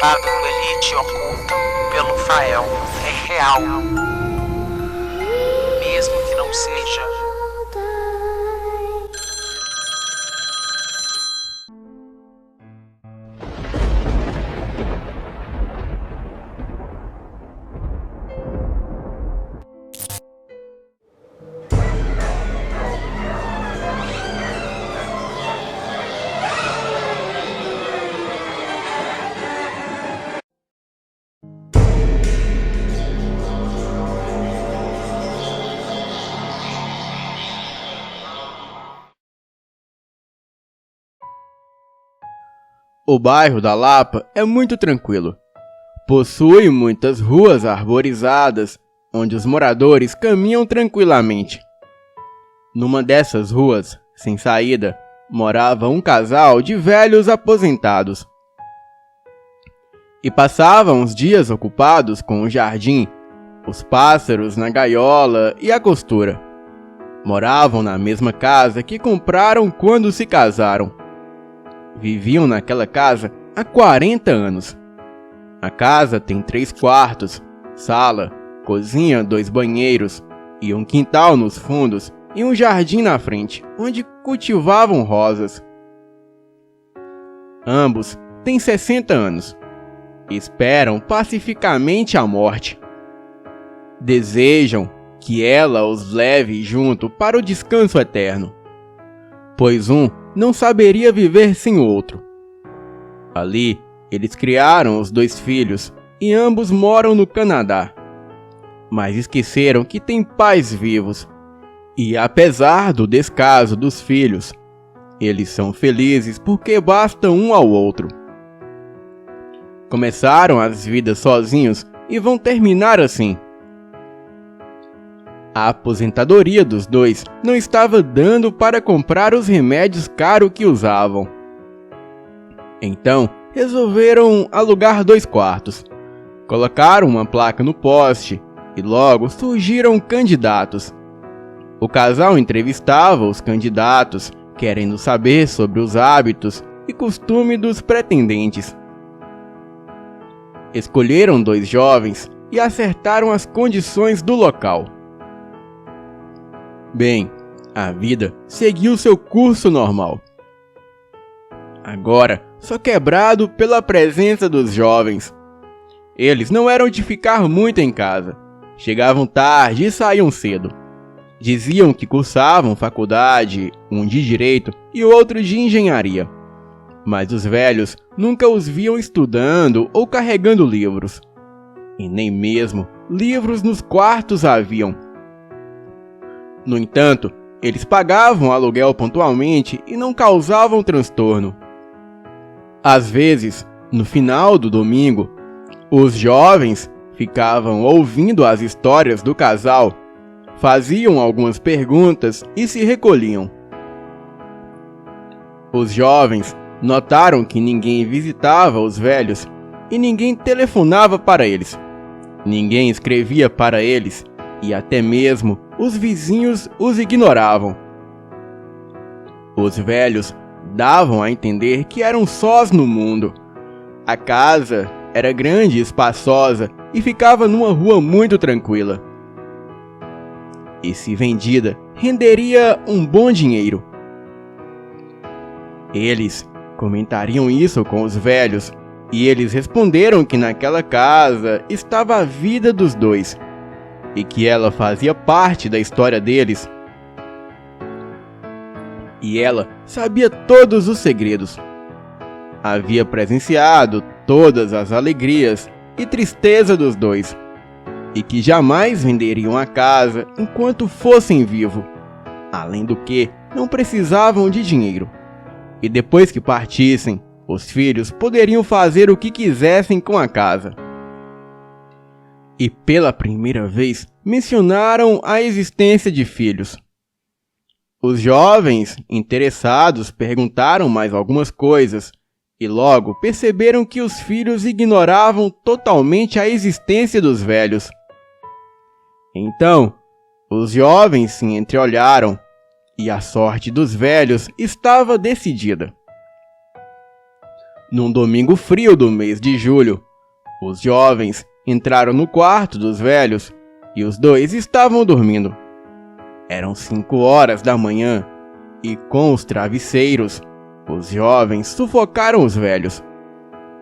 A do Elite oculta pelo Fael é real, mesmo que não seja. O bairro da Lapa é muito tranquilo. Possui muitas ruas arborizadas, onde os moradores caminham tranquilamente. Numa dessas ruas, sem saída, morava um casal de velhos aposentados. E passavam os dias ocupados com o jardim, os pássaros na gaiola e a costura. Moravam na mesma casa que compraram quando se casaram. Viviam naquela casa há 40 anos. A casa tem 3 quartos, sala, cozinha, 2 banheiros e um quintal nos fundos e um jardim na frente, onde cultivavam rosas. Ambos têm 60 anos e esperam pacificamente a morte. Desejam que ela os leve junto para o descanso eterno, pois um não saberia viver sem o outro. Ali, eles criaram os 2 filhos e ambos moram no Canadá. Mas esqueceram que têm pais vivos. E apesar do descaso dos filhos, eles são felizes porque basta um ao outro. Começaram as vidas sozinhos e vão terminar assim. A aposentadoria dos 2 não estava dando para comprar os remédios caros que usavam. Então, resolveram alugar 2 quartos. Colocaram uma placa no poste e logo surgiram candidatos. O casal entrevistava os candidatos, querendo saber sobre os hábitos e costumes dos pretendentes. Escolheram 2 jovens e acertaram as condições do local. Bem, a vida seguiu seu curso normal. Agora, só quebrado pela presença dos jovens. Eles não eram de ficar muito em casa. Chegavam tarde e saíam cedo. Diziam que cursavam faculdade, um de direito e outro de engenharia. Mas os velhos nunca os viam estudando ou carregando livros. E nem mesmo livros nos quartos haviam. No entanto, eles pagavam aluguel pontualmente e não causavam transtorno. Às vezes, no final do domingo, os jovens ficavam ouvindo as histórias do casal, faziam algumas perguntas e se recolhiam. Os jovens notaram que ninguém visitava os velhos e ninguém telefonava para eles. Ninguém escrevia para eles e até mesmo os vizinhos os ignoravam. Os velhos davam a entender que eram sós no mundo. A casa era grande e espaçosa e ficava numa rua muito tranquila. E se vendida, renderia um bom dinheiro. Eles comentariam isso com os velhos e eles responderam que naquela casa estava a vida dos 2. E que ela fazia parte da história deles. E ela sabia todos os segredos. Havia presenciado todas as alegrias e tristeza dos 2. E que jamais venderiam a casa enquanto fossem vivos. Além do que, não precisavam de dinheiro. E depois que partissem, os filhos poderiam fazer o que quisessem com a casa. E pela primeira vez mencionaram a existência de filhos. Os jovens interessados perguntaram mais algumas coisas e logo perceberam que os filhos ignoravam totalmente a existência dos velhos. Então, os jovens se entreolharam e a sorte dos velhos estava decidida. Num domingo frio do mês de julho, os jovens entraram no quarto dos velhos e os dois estavam dormindo. Eram 5 horas da manhã e, com os travesseiros, os jovens sufocaram os velhos.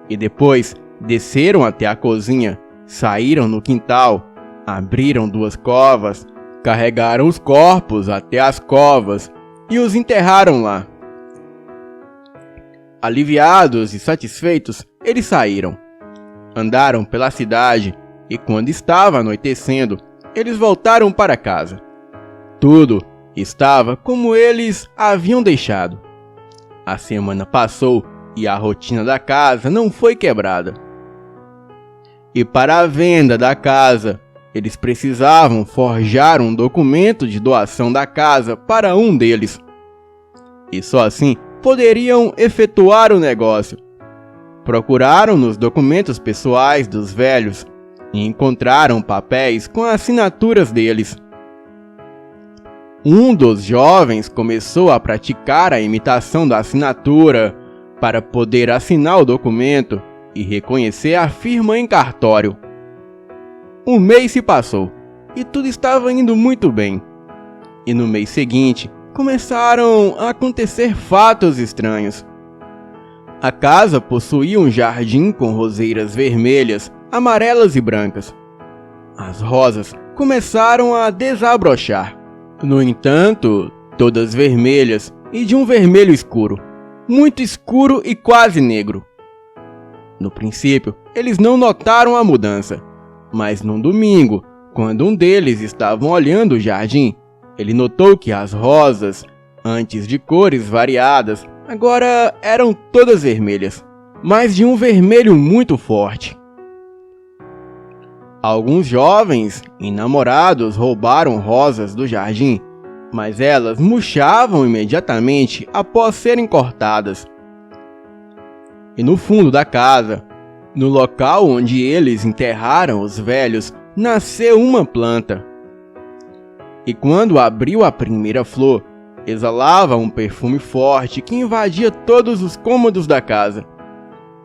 E depois desceram até a cozinha, saíram no quintal, abriram 2 covas, carregaram os corpos até as covas e os enterraram lá. Aliviados e satisfeitos, eles saíram. Andaram pela cidade e, quando estava anoitecendo, eles voltaram para casa. Tudo estava como eles haviam deixado. A semana passou e a rotina da casa não foi quebrada. E para a venda da casa, eles precisavam forjar um documento de doação da casa para um deles. E só assim poderiam efetuar o negócio. Procuraram nos documentos pessoais dos velhos e encontraram papéis com assinaturas deles. Um dos jovens começou a praticar a imitação da assinatura para poder assinar o documento e reconhecer a firma em cartório. Um mês se passou e tudo estava indo muito bem. E no mês seguinte, começaram a acontecer fatos estranhos. A casa possuía um jardim com roseiras vermelhas, amarelas e brancas. As rosas começaram a desabrochar. No entanto, todas vermelhas e de um vermelho escuro, muito escuro e quase negro. No princípio, eles não notaram a mudança, mas num domingo, quando um deles estava olhando o jardim, ele notou que as rosas, antes de cores variadas, agora eram todas vermelhas, mas de um vermelho muito forte. Alguns jovens e namorados roubaram rosas do jardim, mas elas murchavam imediatamente após serem cortadas. E no fundo da casa, no local onde eles enterraram os velhos, nasceu uma planta. E quando abriu a primeira flor, exalava um perfume forte que invadia todos os cômodos da casa.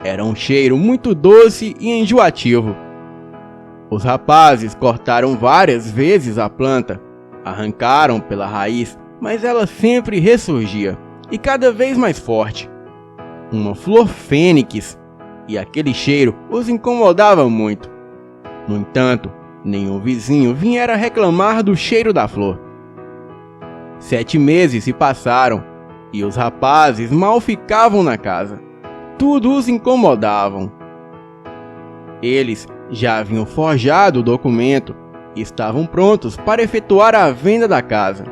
Era um cheiro muito doce e enjoativo. Os rapazes cortaram várias vezes a planta, arrancaram pela raiz, mas ela sempre ressurgia, e cada vez mais forte. Uma flor fênix, e aquele cheiro os incomodava muito. No entanto, nenhum vizinho viera reclamar do cheiro da flor. 7 meses se passaram, e os rapazes mal ficavam na casa. Tudo os incomodava. Eles já haviam forjado o documento e estavam prontos para efetuar a venda da casa.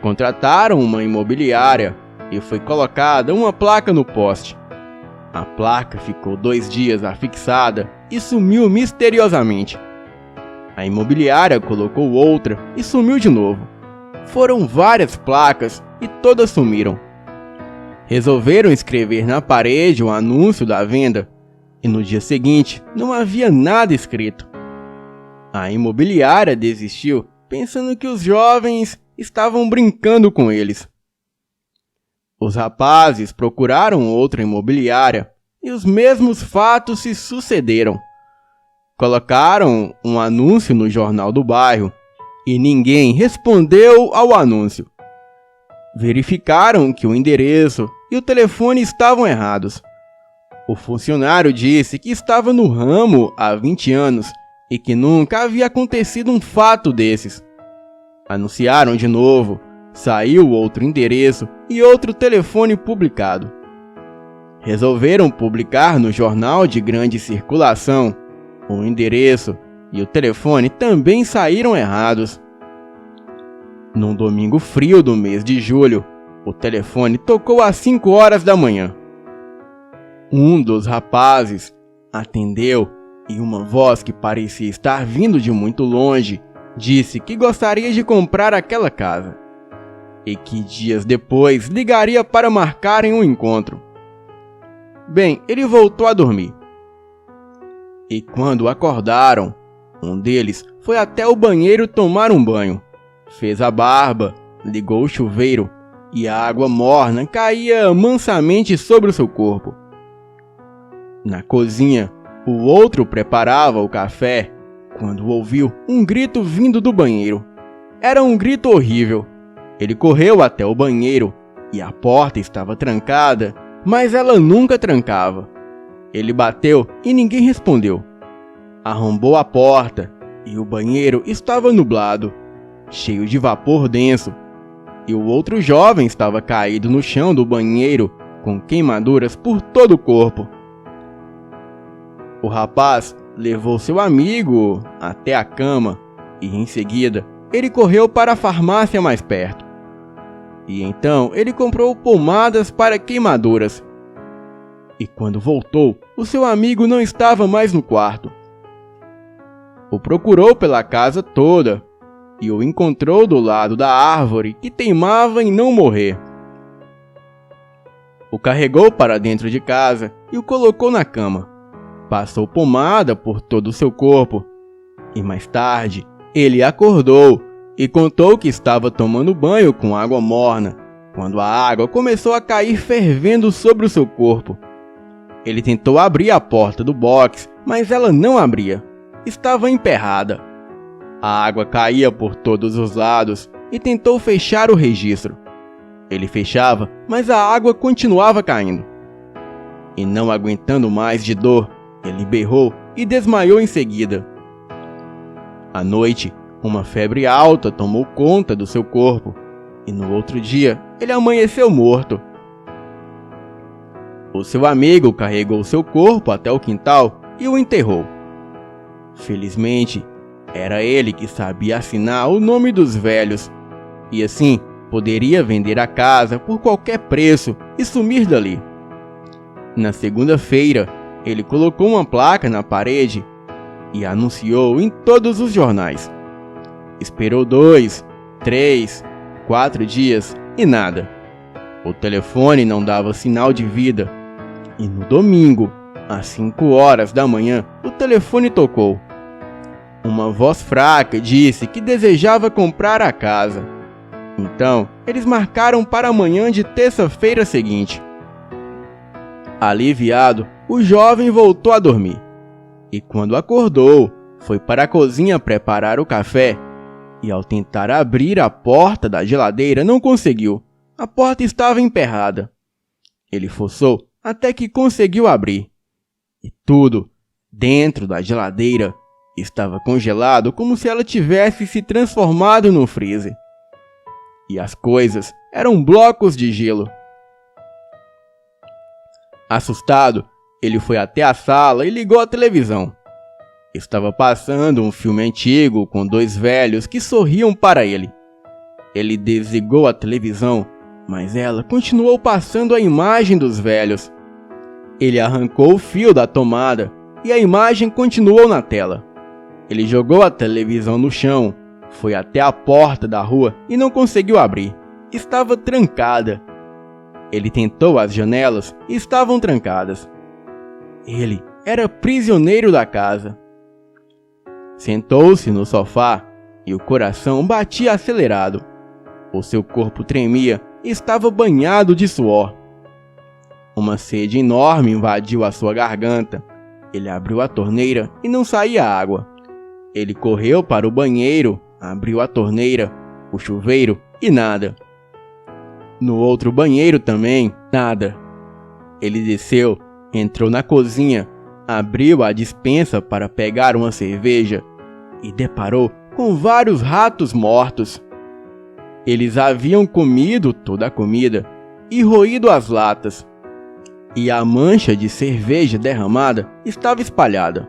Contrataram uma imobiliária e foi colocada uma placa no poste. A placa ficou 2 dias afixada e sumiu misteriosamente. A imobiliária colocou outra e sumiu de novo. Foram várias placas e todas sumiram. Resolveram escrever na parede o anúncio da venda e no dia seguinte não havia nada escrito. A imobiliária desistiu, pensando que os jovens estavam brincando com eles. Os rapazes procuraram outra imobiliária e os mesmos fatos se sucederam. Colocaram um anúncio no jornal do bairro e ninguém respondeu ao anúncio. Verificaram que o endereço e o telefone estavam errados. O funcionário disse que estava no ramo há 20 anos e que nunca havia acontecido um fato desses. Anunciaram de novo, saiu outro endereço e outro telefone publicado. Resolveram publicar no jornal de grande circulação. O endereço e o telefone também saíram errados. Num domingo frio do mês de julho, o telefone tocou às 5 horas da manhã. Um dos rapazes atendeu e uma voz que parecia estar vindo de muito longe disse que gostaria de comprar aquela casa e que dias depois ligaria para marcarem um encontro. Bem, ele voltou a dormir. E quando acordaram, um deles foi até o banheiro tomar um banho, fez a barba, ligou o chuveiro, e a água morna caía mansamente sobre o seu corpo. Na cozinha, o outro preparava o café quando ouviu um grito vindo do banheiro. Era um grito horrível. Ele correu até o banheiro e a porta estava trancada, mas ela nunca trancava. Ele bateu e ninguém respondeu. Arrombou a porta e o banheiro estava nublado, cheio de vapor denso, e o outro jovem estava caído no chão do banheiro com queimaduras por todo o corpo. O rapaz levou seu amigo até a cama e, em seguida, ele correu para a farmácia mais perto. E então ele comprou pomadas para queimaduras. E quando voltou, o seu amigo não estava mais no quarto. O procurou pela casa toda e o encontrou do lado da árvore que teimava em não morrer. O carregou para dentro de casa e o colocou na cama. Passou pomada por todo o seu corpo. E mais tarde, ele acordou e contou que estava tomando banho com água morna, quando a água começou a cair fervendo sobre o seu corpo. Ele tentou abrir a porta do box, mas ela não abria. Estava emperrada. A água caía por todos os lados e tentou fechar o registro. Ele fechava, mas a água continuava caindo. E não aguentando mais de dor, ele berrou e desmaiou em seguida. À noite, uma febre alta tomou conta do seu corpo e no outro dia ele amanheceu morto. O seu amigo carregou seu corpo até o quintal e o enterrou. Felizmente, era ele que sabia assinar o nome dos velhos e assim poderia vender a casa por qualquer preço e sumir dali. Na segunda-feira, ele colocou uma placa na parede e anunciou em todos os jornais. Esperou 2, 3, 4 dias e nada. O telefone não dava sinal de vida. E no domingo, às 5 horas da manhã, o telefone tocou. Uma voz fraca disse que desejava comprar a casa. Então, eles marcaram para a manhã de terça-feira seguinte. Aliviado, o jovem voltou a dormir. E quando acordou, foi para a cozinha preparar o café. E ao tentar abrir a porta da geladeira, não conseguiu. A porta estava emperrada. Ele forçou até que conseguiu abrir. E tudo, dentro da geladeira, estava congelado como se ela tivesse se transformado num freezer. E as coisas eram blocos de gelo. Assustado, ele foi até a sala e ligou a televisão. Estava passando um filme antigo com 2 velhos que sorriam para ele. Ele desligou a televisão, mas ela continuou passando a imagem dos velhos. Ele arrancou o fio da tomada e a imagem continuou na tela. Ele jogou a televisão no chão, foi até a porta da rua e não conseguiu abrir. Estava trancada. Ele tentou as janelas e estavam trancadas. Ele era prisioneiro da casa. Sentou-se no sofá e o coração batia acelerado. O seu corpo tremia e estava banhado de suor. Uma sede enorme invadiu a sua garganta. Ele abriu a torneira e não saía água. Ele correu para o banheiro, abriu a torneira, o chuveiro e nada. No outro banheiro também, nada. Ele desceu, entrou na cozinha, abriu a despensa para pegar uma cerveja e deparou com vários ratos mortos. Eles haviam comido toda a comida e roído as latas. E a mancha de cerveja derramada estava espalhada.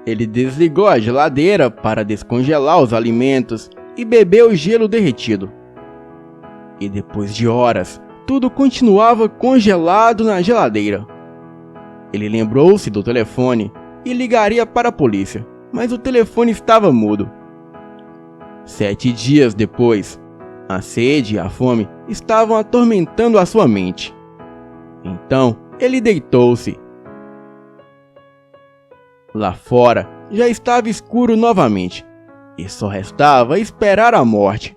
Ele desligou a geladeira para descongelar os alimentos e bebeu o gelo derretido. E depois de horas, tudo continuava congelado na geladeira. Ele lembrou-se do telefone e ligaria para a polícia, mas o telefone estava mudo. 7 dias depois, a sede e a fome estavam atormentando a sua mente. Então, ele deitou-se. Lá fora, já estava escuro novamente, e só restava esperar a morte.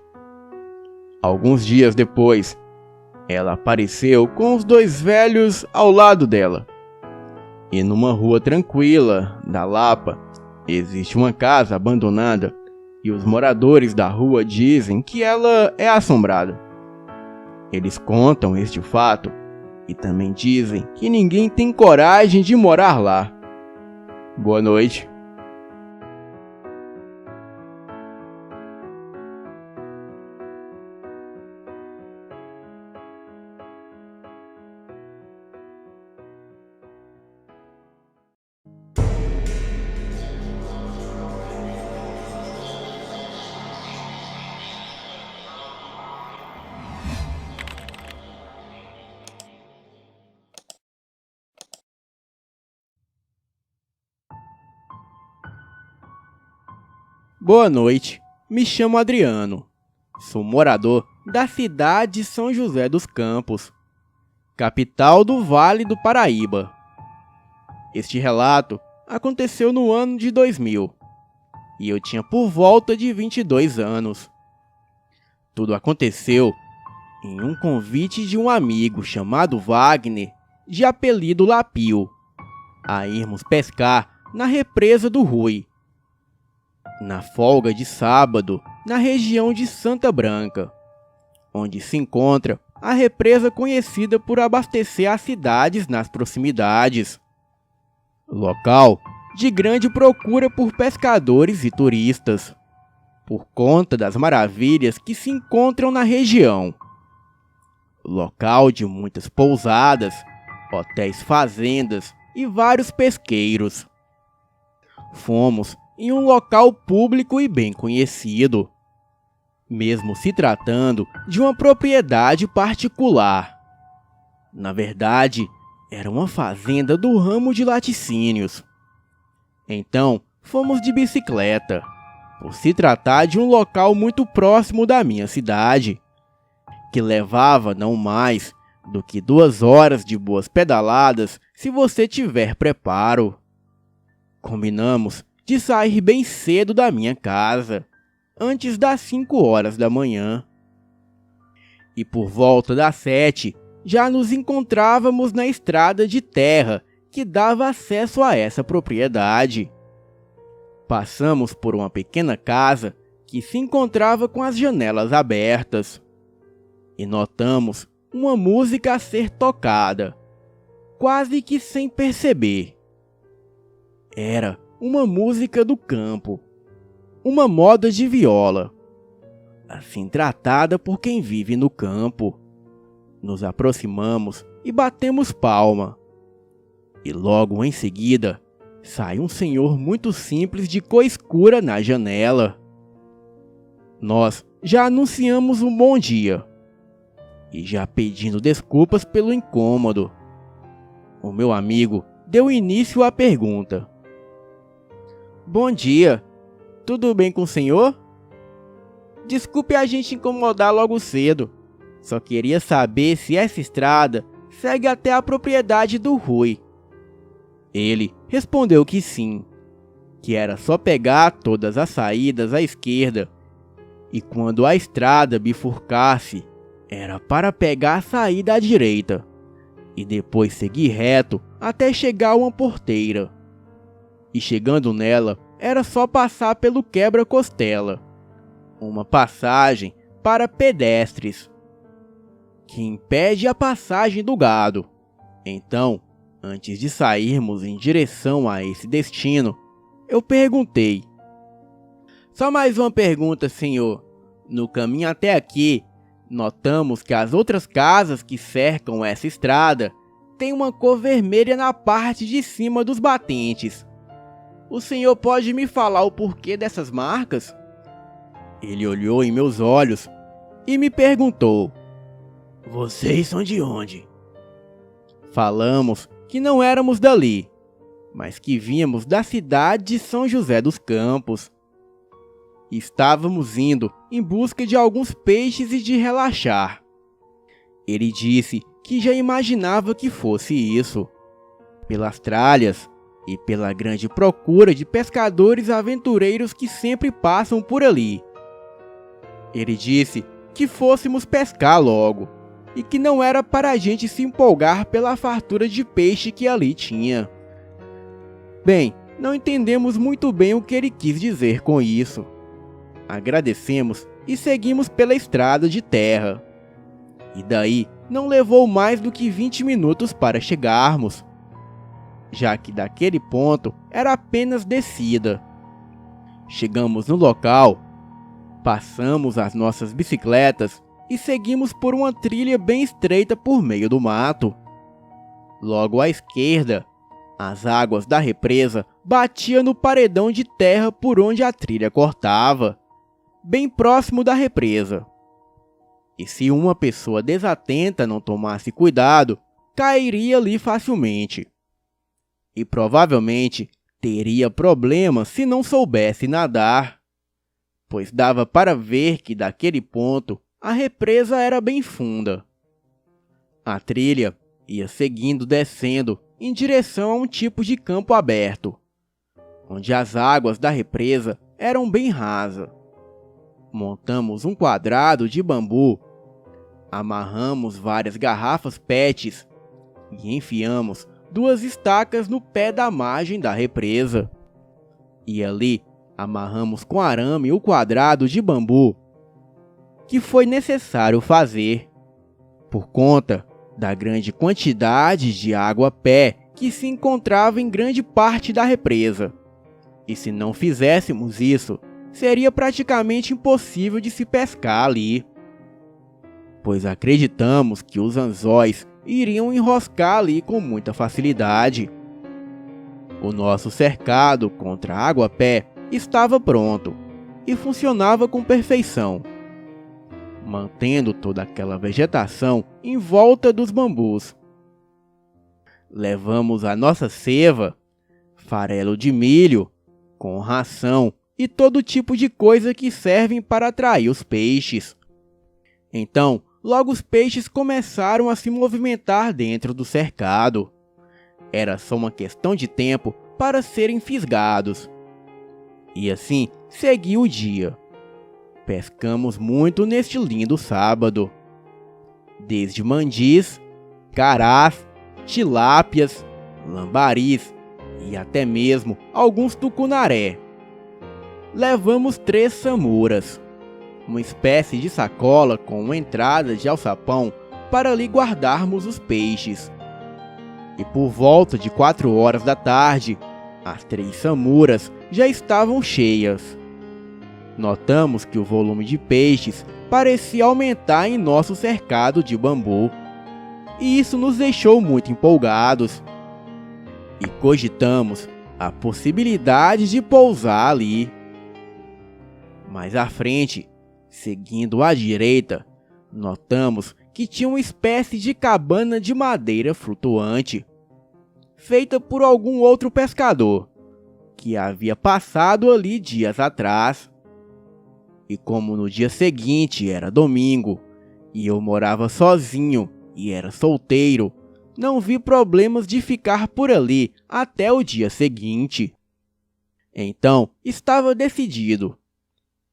Alguns dias depois, ela apareceu com os dois velhos ao lado dela. E numa rua tranquila da Lapa, existe uma casa abandonada e os moradores da rua dizem que ela é assombrada. Eles contam este fato e também dizem que ninguém tem coragem de morar lá. Boa noite. Boa noite, me chamo Adriano. Sou morador da cidade de São José dos Campos, capital do Vale do Paraíba. Este relato aconteceu no ano de 2000 e eu tinha por volta de 22 anos. Tudo aconteceu em um convite de um amigo chamado Wagner, de apelido Lapio, a irmos pescar na represa do Rui, na folga de sábado, na região de Santa Branca, onde se encontra a represa conhecida por abastecer as cidades nas proximidades. Local de grande procura por pescadores e turistas, por conta das maravilhas que se encontram na região. Local de muitas pousadas, hotéis fazendas e vários pesqueiros. Fomos em um local público e bem conhecido, mesmo se tratando de uma propriedade particular. Na verdade, era uma fazenda do ramo de laticínios. Então, fomos de bicicleta, por se tratar de um local muito próximo da minha cidade, que levava não mais do que 2 horas de boas pedaladas se você tiver preparo. Combinamos de sair bem cedo da minha casa, antes das 5 horas da manhã. E por volta das 7, já nos encontrávamos na estrada de terra que dava acesso a essa propriedade. Passamos por uma pequena casa que se encontrava com as janelas abertas e notamos uma música a ser tocada, quase que sem perceber. Era uma música do campo, uma moda de viola, assim tratada por quem vive no campo. Nos aproximamos e batemos palma. E logo em seguida, sai um senhor muito simples de cor escura na janela. Nós já anunciamos um bom dia, e já pedindo desculpas pelo incômodo. O meu amigo deu início à pergunta. Bom dia, tudo bem com o senhor? Desculpe a gente incomodar logo cedo. Só queria saber se essa estrada segue até a propriedade do Rui. Ele respondeu que sim, que era só pegar todas as saídas à esquerda, e quando a estrada bifurcasse, era para pegar a saída à direita, e depois seguir reto até chegar a uma porteira. E chegando nela, era só passar pelo quebra-costela, uma passagem para pedestres, que impede a passagem do gado. Então, antes de sairmos em direção a esse destino, eu perguntei. Só mais uma pergunta, senhor. No caminho até aqui, notamos que as outras casas que cercam essa estrada têm uma cor vermelha na parte de cima dos batentes. O senhor pode me falar o porquê dessas marcas? Ele olhou em meus olhos e me perguntou. Vocês são de onde? Falamos que não éramos dali, mas que vínhamos da cidade de São José dos Campos. Estávamos indo em busca de alguns peixes e de relaxar. Ele disse que já imaginava que fosse isso, pelas tralhas e pela grande procura de pescadores aventureiros que sempre passam por ali. Ele disse que fôssemos pescar logo, e que não era para a gente se empolgar pela fartura de peixe que ali tinha. Bem, não entendemos muito bem o que ele quis dizer com isso. Agradecemos e seguimos pela estrada de terra. E daí não levou mais do que 20 minutos para chegarmos, já que daquele ponto era apenas descida. Chegamos no local, passamos as nossas bicicletas e seguimos por uma trilha bem estreita por meio do mato. Logo à esquerda, as águas da represa batiam no paredão de terra por onde a trilha cortava, bem próximo da represa. E se uma pessoa desatenta não tomasse cuidado, cairia ali facilmente. E provavelmente teria problemas se não soubesse nadar, pois dava para ver que daquele ponto a represa era bem funda. A trilha ia seguindo descendo em direção a um tipo de campo aberto, onde as águas da represa eram bem rasas. Montamos um quadrado de bambu, amarramos várias garrafas PETs e enfiamos 2 estacas no pé da margem da represa. E ali amarramos com arame o quadrado de bambu que foi necessário fazer, por conta da grande quantidade de água a pé que se encontrava em grande parte da represa. E se não fizéssemos isso, seria praticamente impossível de se pescar ali, pois acreditamos que os anzóis iriam enroscar ali com muita facilidade. O nosso cercado contra a água a pé estava pronto e funcionava com perfeição, mantendo toda aquela vegetação em volta dos bambus. Levamos a nossa ceva, farelo de milho, com ração e todo tipo de coisa que servem para atrair os peixes. Então, logo os peixes começaram a se movimentar dentro do cercado. Era só uma questão de tempo para serem fisgados. E assim seguiu o dia. Pescamos muito neste lindo sábado. Desde mandis, carás, tilápias, lambaris e até mesmo alguns tucunaré. Levamos 3 samuras, uma espécie de sacola com uma entrada de alçapão para ali guardarmos os peixes. E por volta de 4 horas da tarde, as 3 samuras já estavam cheias. Notamos que o volume de peixes parecia aumentar em nosso cercado de bambu, e isso nos deixou muito empolgados. E cogitamos a possibilidade de pousar ali. Mais à frente, seguindo à direita, notamos que tinha uma espécie de cabana de madeira flutuante, feita por algum outro pescador, que havia passado ali dias atrás. E como no dia seguinte era domingo, e eu morava sozinho e era solteiro, não vi problemas de ficar por ali até o dia seguinte. Então estava decidido.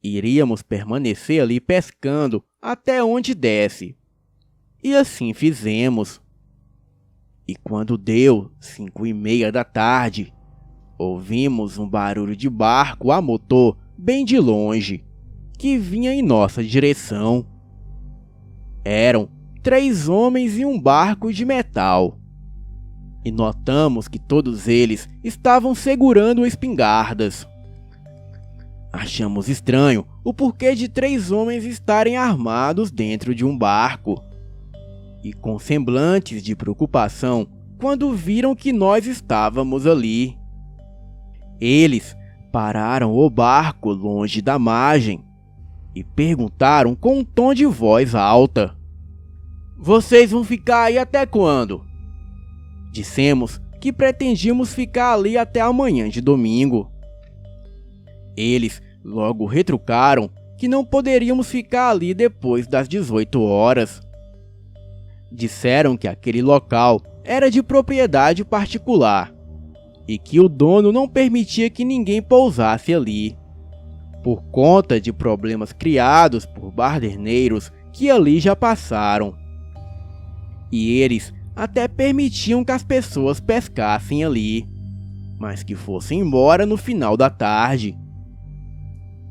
Iríamos permanecer ali pescando até onde desse. E assim fizemos. E quando deu 5:30 da tarde, ouvimos um barulho de barco a motor bem de longe, que vinha em nossa direção. Eram 3 homens em um barco de metal. E notamos que todos eles estavam segurando espingardas. Achamos estranho o porquê de 3 homens estarem armados dentro de um barco, e com semblantes de preocupação quando viram que nós estávamos ali. Eles pararam o barco longe da margem e perguntaram com um tom de voz alta: "Vocês vão ficar aí até quando?" Dissemos que pretendíamos ficar ali até amanhã de domingo. Eles logo retrucaram que não poderíamos ficar ali depois das 18 horas. Disseram que aquele local era de propriedade particular e que o dono não permitia que ninguém pousasse ali, por conta de problemas criados por baderneiros que ali já passaram. E eles até permitiam que as pessoas pescassem ali, mas que fossem embora no final da tarde.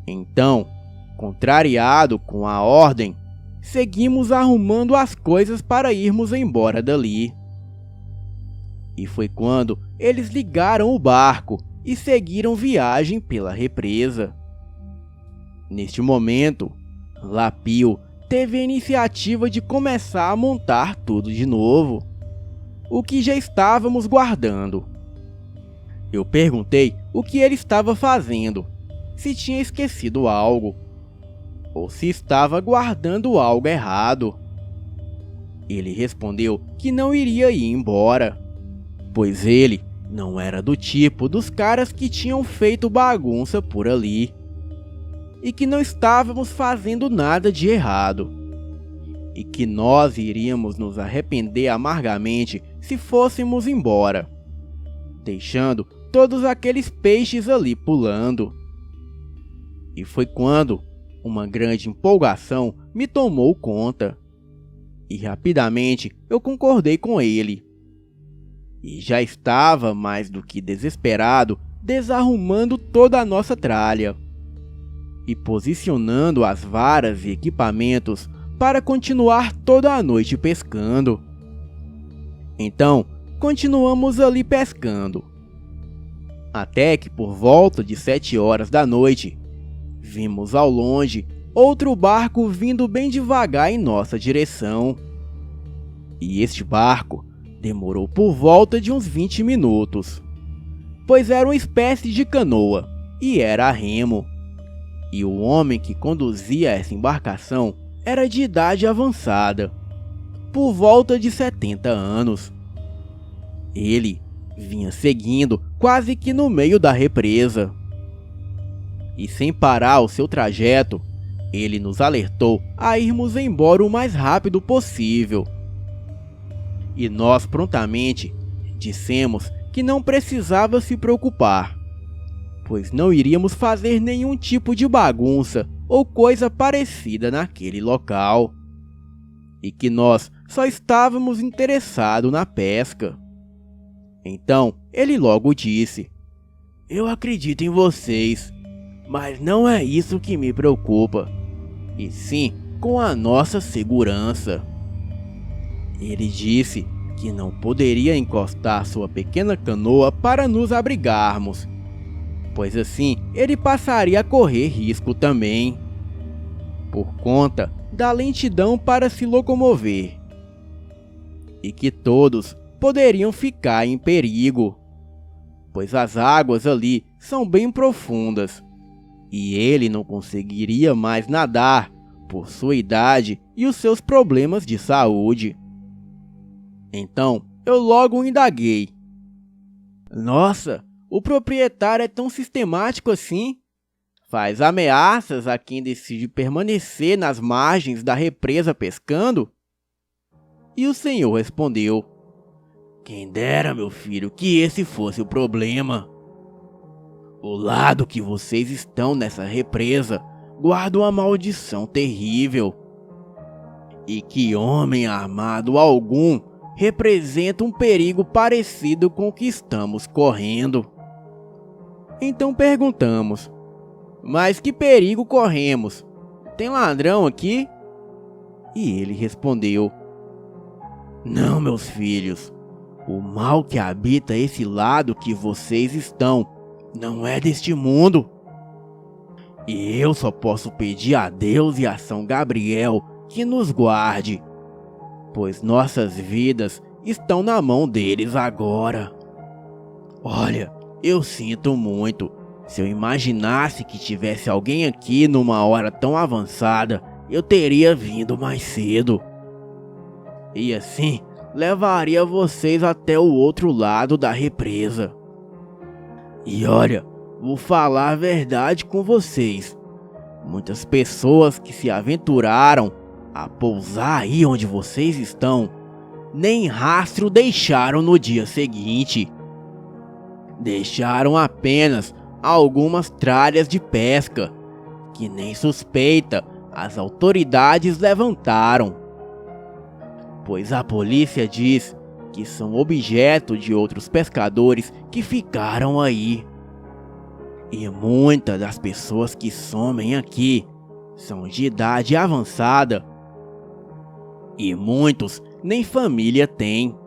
Então, contrariado com a ordem, seguimos arrumando as coisas para irmos embora dali. E foi quando eles ligaram o barco e seguiram viagem pela represa. Neste momento, Lapio teve a iniciativa de começar a montar tudo de novo, o que já estávamos guardando. Eu perguntei o que ele estava fazendo, se tinha esquecido algo, ou se estava guardando algo errado. Ele respondeu que não iria ir embora, pois ele não era do tipo dos caras que tinham feito bagunça por ali, e que não estávamos fazendo nada de errado, e que nós iríamos nos arrepender amargamente se fôssemos embora, deixando todos aqueles peixes ali pulando. E foi quando uma grande empolgação me tomou conta, e rapidamente eu concordei com ele. E já estava mais do que desesperado desarrumando toda a nossa tralha e posicionando as varas e equipamentos para continuar toda a noite pescando. Então, continuamos ali pescando, até que por volta de 7 horas da noite, vimos ao longe outro barco vindo bem devagar em nossa direção. E este barco demorou por volta de uns 20 minutos, pois era uma espécie de canoa e era a remo. E o homem que conduzia essa embarcação era de idade avançada, por volta de 70 anos. Ele vinha seguindo quase que no meio da represa. E sem parar o seu trajeto, ele nos alertou a irmos embora o mais rápido possível. E nós prontamente dissemos que não precisava se preocupar, pois não iríamos fazer nenhum tipo de bagunça ou coisa parecida naquele local, e que nós só estávamos interessados na pesca. Então ele logo disse: "Eu acredito em vocês, mas não é isso que me preocupa, e sim com a nossa segurança." Ele disse que não poderia encostar sua pequena canoa para nos abrigarmos, pois assim ele passaria a correr risco também, por conta da lentidão para se locomover, e que todos poderiam ficar em perigo, pois as águas ali são bem profundas, e ele não conseguiria mais nadar por sua idade e os seus problemas de saúde. Então eu logo indaguei: "Nossa, o proprietário é tão sistemático assim? Faz ameaças a quem decide permanecer nas margens da represa pescando?" E o senhor respondeu: "Quem dera, meu filho, que esse fosse o problema. O lado que vocês estão nessa represa guarda uma maldição terrível, e que homem armado algum representa um perigo parecido com o que estamos correndo." Então perguntamos: "Mas que perigo corremos? Tem ladrão aqui?" E ele respondeu: "Não, meus filhos, o mal que habita esse lado que vocês estão não é deste mundo. E eu só posso pedir a Deus e a São Gabriel que nos guarde, pois nossas vidas estão na mão deles agora. Olha, eu sinto muito. Se eu imaginasse que tivesse alguém aqui numa hora tão avançada, eu teria vindo mais cedo. E assim, levaria vocês até o outro lado da represa. E olha, vou falar a verdade com vocês. Muitas pessoas que se aventuraram a pousar aí onde vocês estão, nem rastro deixaram no dia seguinte. Deixaram apenas algumas tralhas de pesca que nem suspeita as autoridades levantaram, pois a polícia diz que são objeto de outros pescadores que ficaram aí. E muitas das pessoas que somem aqui são de idade avançada. E muitos nem família têm.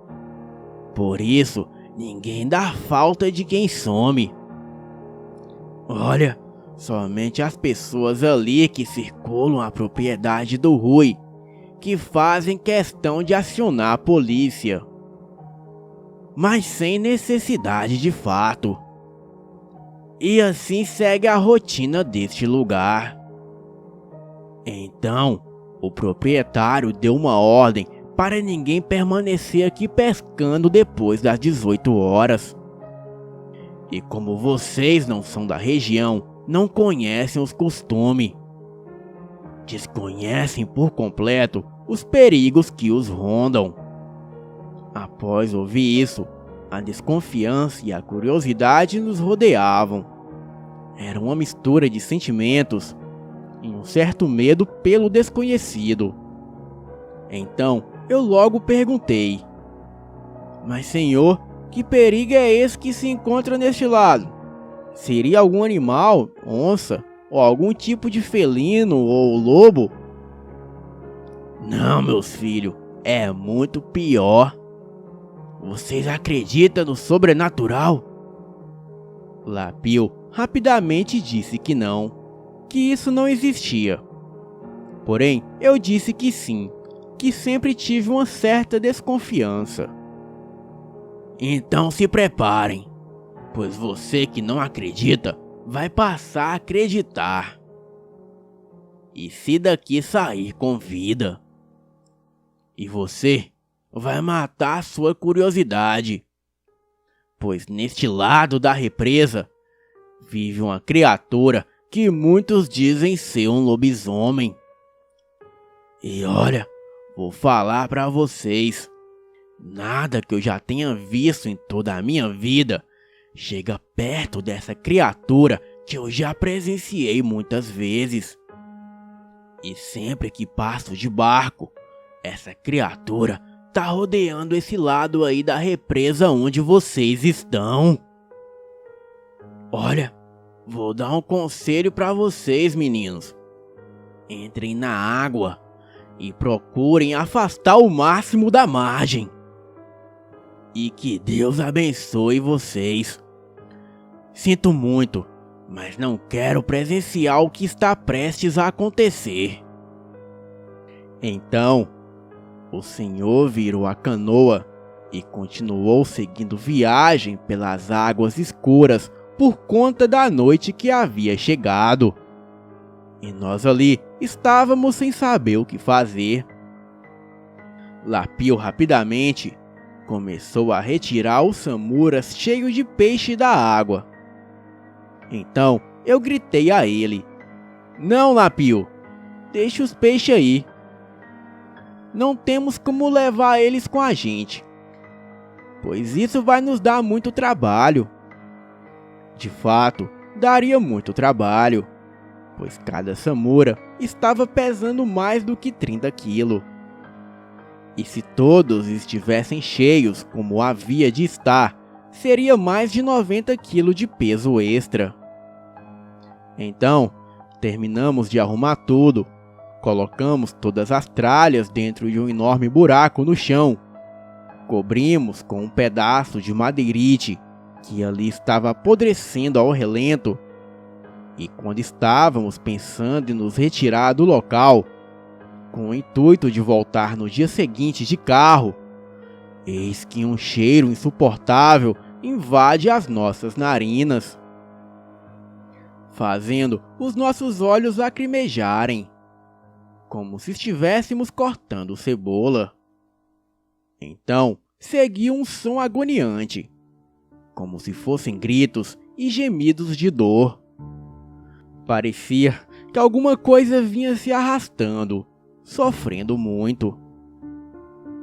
Por isso, ninguém dá falta de quem some. Olha, somente as pessoas ali que circulam a propriedade do Rui, que fazem questão de acionar a polícia. Mas sem necessidade de fato. E assim segue a rotina deste lugar. Então, o proprietário deu uma ordem para ninguém permanecer aqui pescando depois das 18 horas. E como vocês não são da região, não conhecem os costumes, desconhecem por completo os perigos que os rondam. Após ouvir isso, a desconfiança e a curiosidade nos rodeavam. Era uma mistura de sentimentos e um certo medo pelo desconhecido. Então eu logo perguntei: mas senhor, que perigo é esse que se encontra neste lado? Seria algum animal, onça, ou algum tipo de felino ou lobo? Não, meus filhos, é muito pior. Vocês acreditam no sobrenatural? Lapio rapidamente disse que não, que isso não existia. Porém, eu disse que sim, que sempre tive uma certa desconfiança. Então se preparem, pois você que não acredita vai passar a acreditar. E se daqui sair com vida, e você vai matar a sua curiosidade, pois neste lado da represa vive uma criatura que muitos dizem ser um lobisomem. E olha, vou falar pra vocês, nada que eu já tenha visto em toda a minha vida chega perto dessa criatura que eu já presenciei muitas vezes. E sempre que passo de barco, essa criatura tá rodeando esse lado aí da represa onde vocês estão. Olha, vou dar um conselho pra vocês, meninos. Entrem na água e procurem afastar o máximo da margem. E que Deus abençoe vocês. Sinto muito, mas não quero presenciar o que está prestes a acontecer. Então, o senhor virou a canoa e continuou seguindo viagem pelas águas escuras por conta da noite que havia chegado. E nós ali estávamos sem saber o que fazer. Lapio rapidamente começou a retirar os samuras cheios de peixe da água. Então eu gritei a ele: não, Lapio, deixe os peixes aí. Não temos como levar eles com a gente, pois isso vai nos dar muito trabalho. De fato, daria muito trabalho, pois cada samura estava pesando mais do que 30 quilos. E se todos estivessem cheios como havia de estar, seria mais de 90 quilos de peso extra. Então, terminamos de arrumar tudo. Colocamos todas as tralhas dentro de um enorme buraco no chão. Cobrimos com um pedaço de madeirite que ali estava apodrecendo ao relento. E quando estávamos pensando em nos retirar do local, com o intuito de voltar no dia seguinte de carro, eis que um cheiro insuportável invade as nossas narinas, fazendo os nossos olhos lacrimejarem, como se estivéssemos cortando cebola. Então seguiu um som agoniante, como se fossem gritos e gemidos de dor. Parecia que alguma coisa vinha se arrastando, sofrendo muito.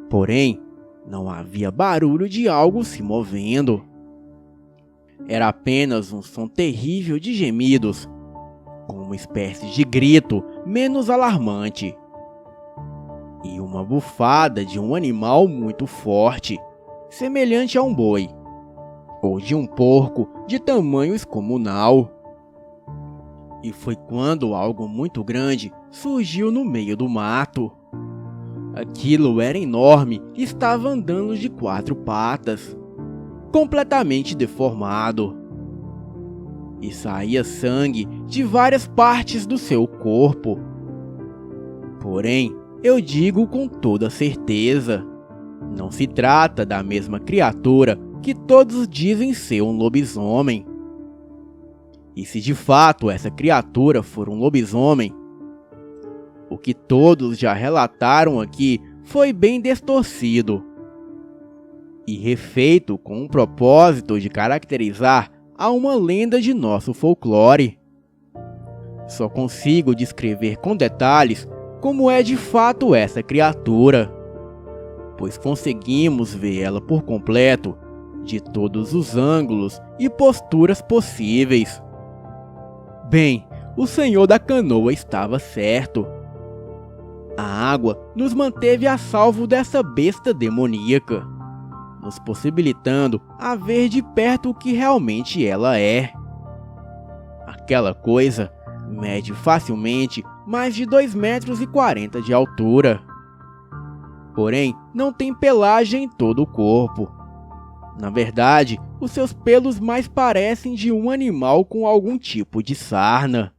Porém, não havia barulho de algo se movendo. Era apenas um som terrível de gemidos, com uma espécie de grito menos alarmante e uma bufada de um animal muito forte, semelhante a um boi, ou de um porco de tamanho descomunal. E foi quando algo muito grande surgiu no meio do mato. Aquilo era enorme e estava andando de 4 patas, completamente deformado. E saía sangue de várias partes do seu corpo. Porém, eu digo com toda certeza, não se trata da mesma criatura que todos dizem ser um lobisomem. E se de fato essa criatura for um lobisomem, o que todos já relataram aqui foi bem distorcido e refeito com o propósito de caracterizar a uma lenda de nosso folclore. Só consigo descrever com detalhes como é de fato essa criatura, pois conseguimos ver ela por completo, de todos os ângulos e posturas possíveis. Bem, o senhor da canoa estava certo. A água nos manteve a salvo dessa besta demoníaca, nos possibilitando a ver de perto o que realmente ela é. Aquela coisa mede facilmente mais de 2,40 metros de altura. Porém, não tem pelagem em todo o corpo. Na verdade, os seus pelos mais parecem de um animal com algum tipo de sarna,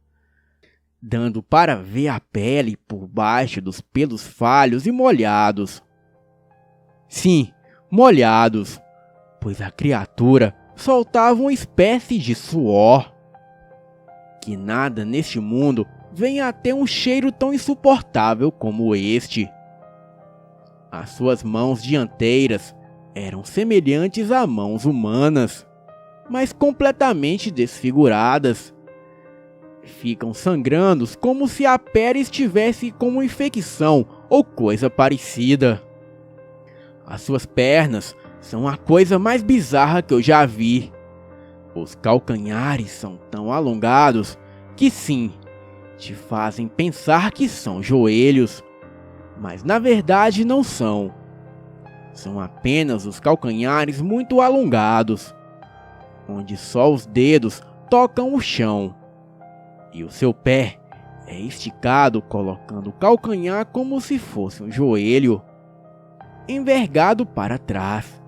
dando para ver a pele por baixo dos pelos falhos e molhados. Sim, molhados, pois a criatura soltava uma espécie de suor. Que nada neste mundo venha a ter um cheiro tão insuportável como este. As suas mãos dianteiras eram semelhantes a mãos humanas, mas completamente desfiguradas. Ficam sangrando como se a pele estivesse com uma infecção ou coisa parecida. As suas pernas são a coisa mais bizarra que eu já vi. Os calcanhares são tão alongados que sim, te fazem pensar que são joelhos, mas na verdade não são. São apenas os calcanhares muito alongados, onde só os dedos tocam o chão, e o seu pé é esticado colocando o calcanhar como se fosse um joelho, envergado para trás,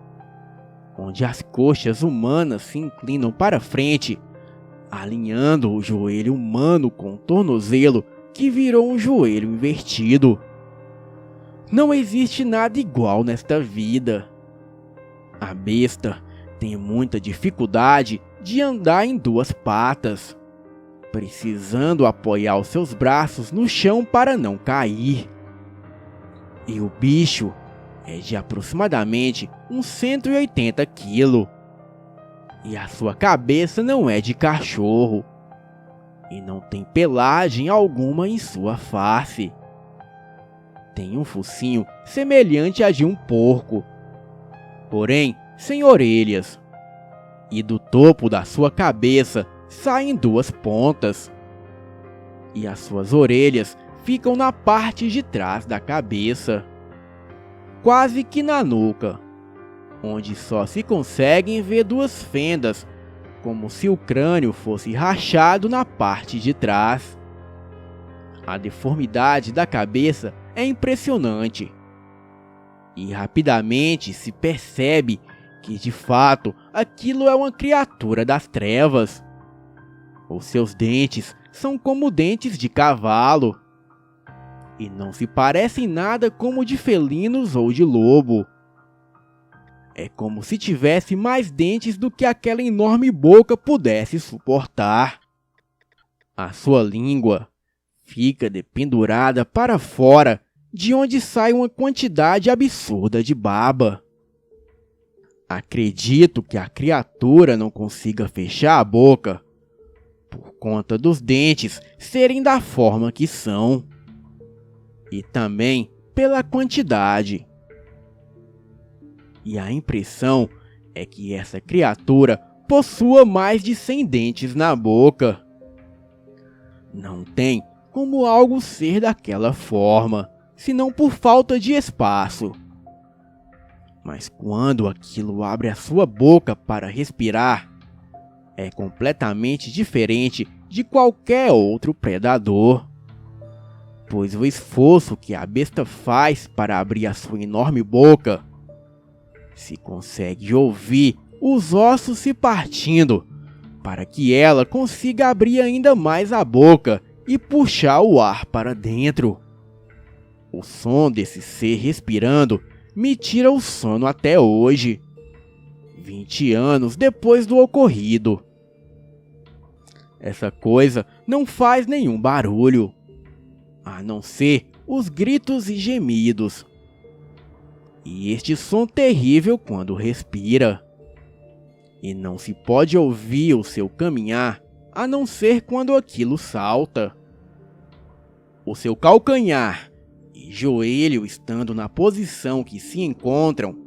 onde as coxas humanas se inclinam para frente, alinhando o joelho humano com o tornozelo que virou um joelho invertido. Não existe nada igual nesta vida. A besta tem muita dificuldade de andar em 2 patas, precisando apoiar os seus braços no chão para não cair. E o bicho é de aproximadamente uns 180 kg. E a sua cabeça não é de cachorro, e não tem pelagem alguma em sua face. Tem um focinho semelhante a de um porco, porém sem orelhas, e do topo da sua cabeça saem 2 pontas, e as suas orelhas ficam na parte de trás da cabeça, quase que na nuca, onde só se conseguem ver 2 fendas, como se o crânio fosse rachado na parte de trás. A deformidade da cabeça é impressionante, e rapidamente se percebe que de fato aquilo é uma criatura das trevas. Os seus dentes são como dentes de cavalo, e não se parecem nada como de felinos ou de lobo. É como se tivesse mais dentes do que aquela enorme boca pudesse suportar. A sua língua fica dependurada para fora, de onde sai uma quantidade absurda de baba. Acredito que a criatura não consiga fechar a boca, por conta dos dentes serem da forma que são, e também pela quantidade. E a impressão é que essa criatura possua mais de 100 dentes na boca. Não tem como algo ser daquela forma, senão por falta de espaço. Mas quando aquilo abre a sua boca para respirar, é completamente diferente de qualquer outro predador. Pois o esforço que a besta faz para abrir a sua enorme boca, se consegue ouvir os ossos se partindo, para que ela consiga abrir ainda mais a boca e puxar o ar para dentro. O som desse ser respirando me tira o sono até hoje, 20 anos depois do ocorrido. Essa coisa não faz nenhum barulho, a não ser os gritos e gemidos. E este som terrível quando respira. E não se pode ouvir o seu caminhar, a não ser quando aquilo salta. O seu calcanhar e joelho estando na posição que se encontram,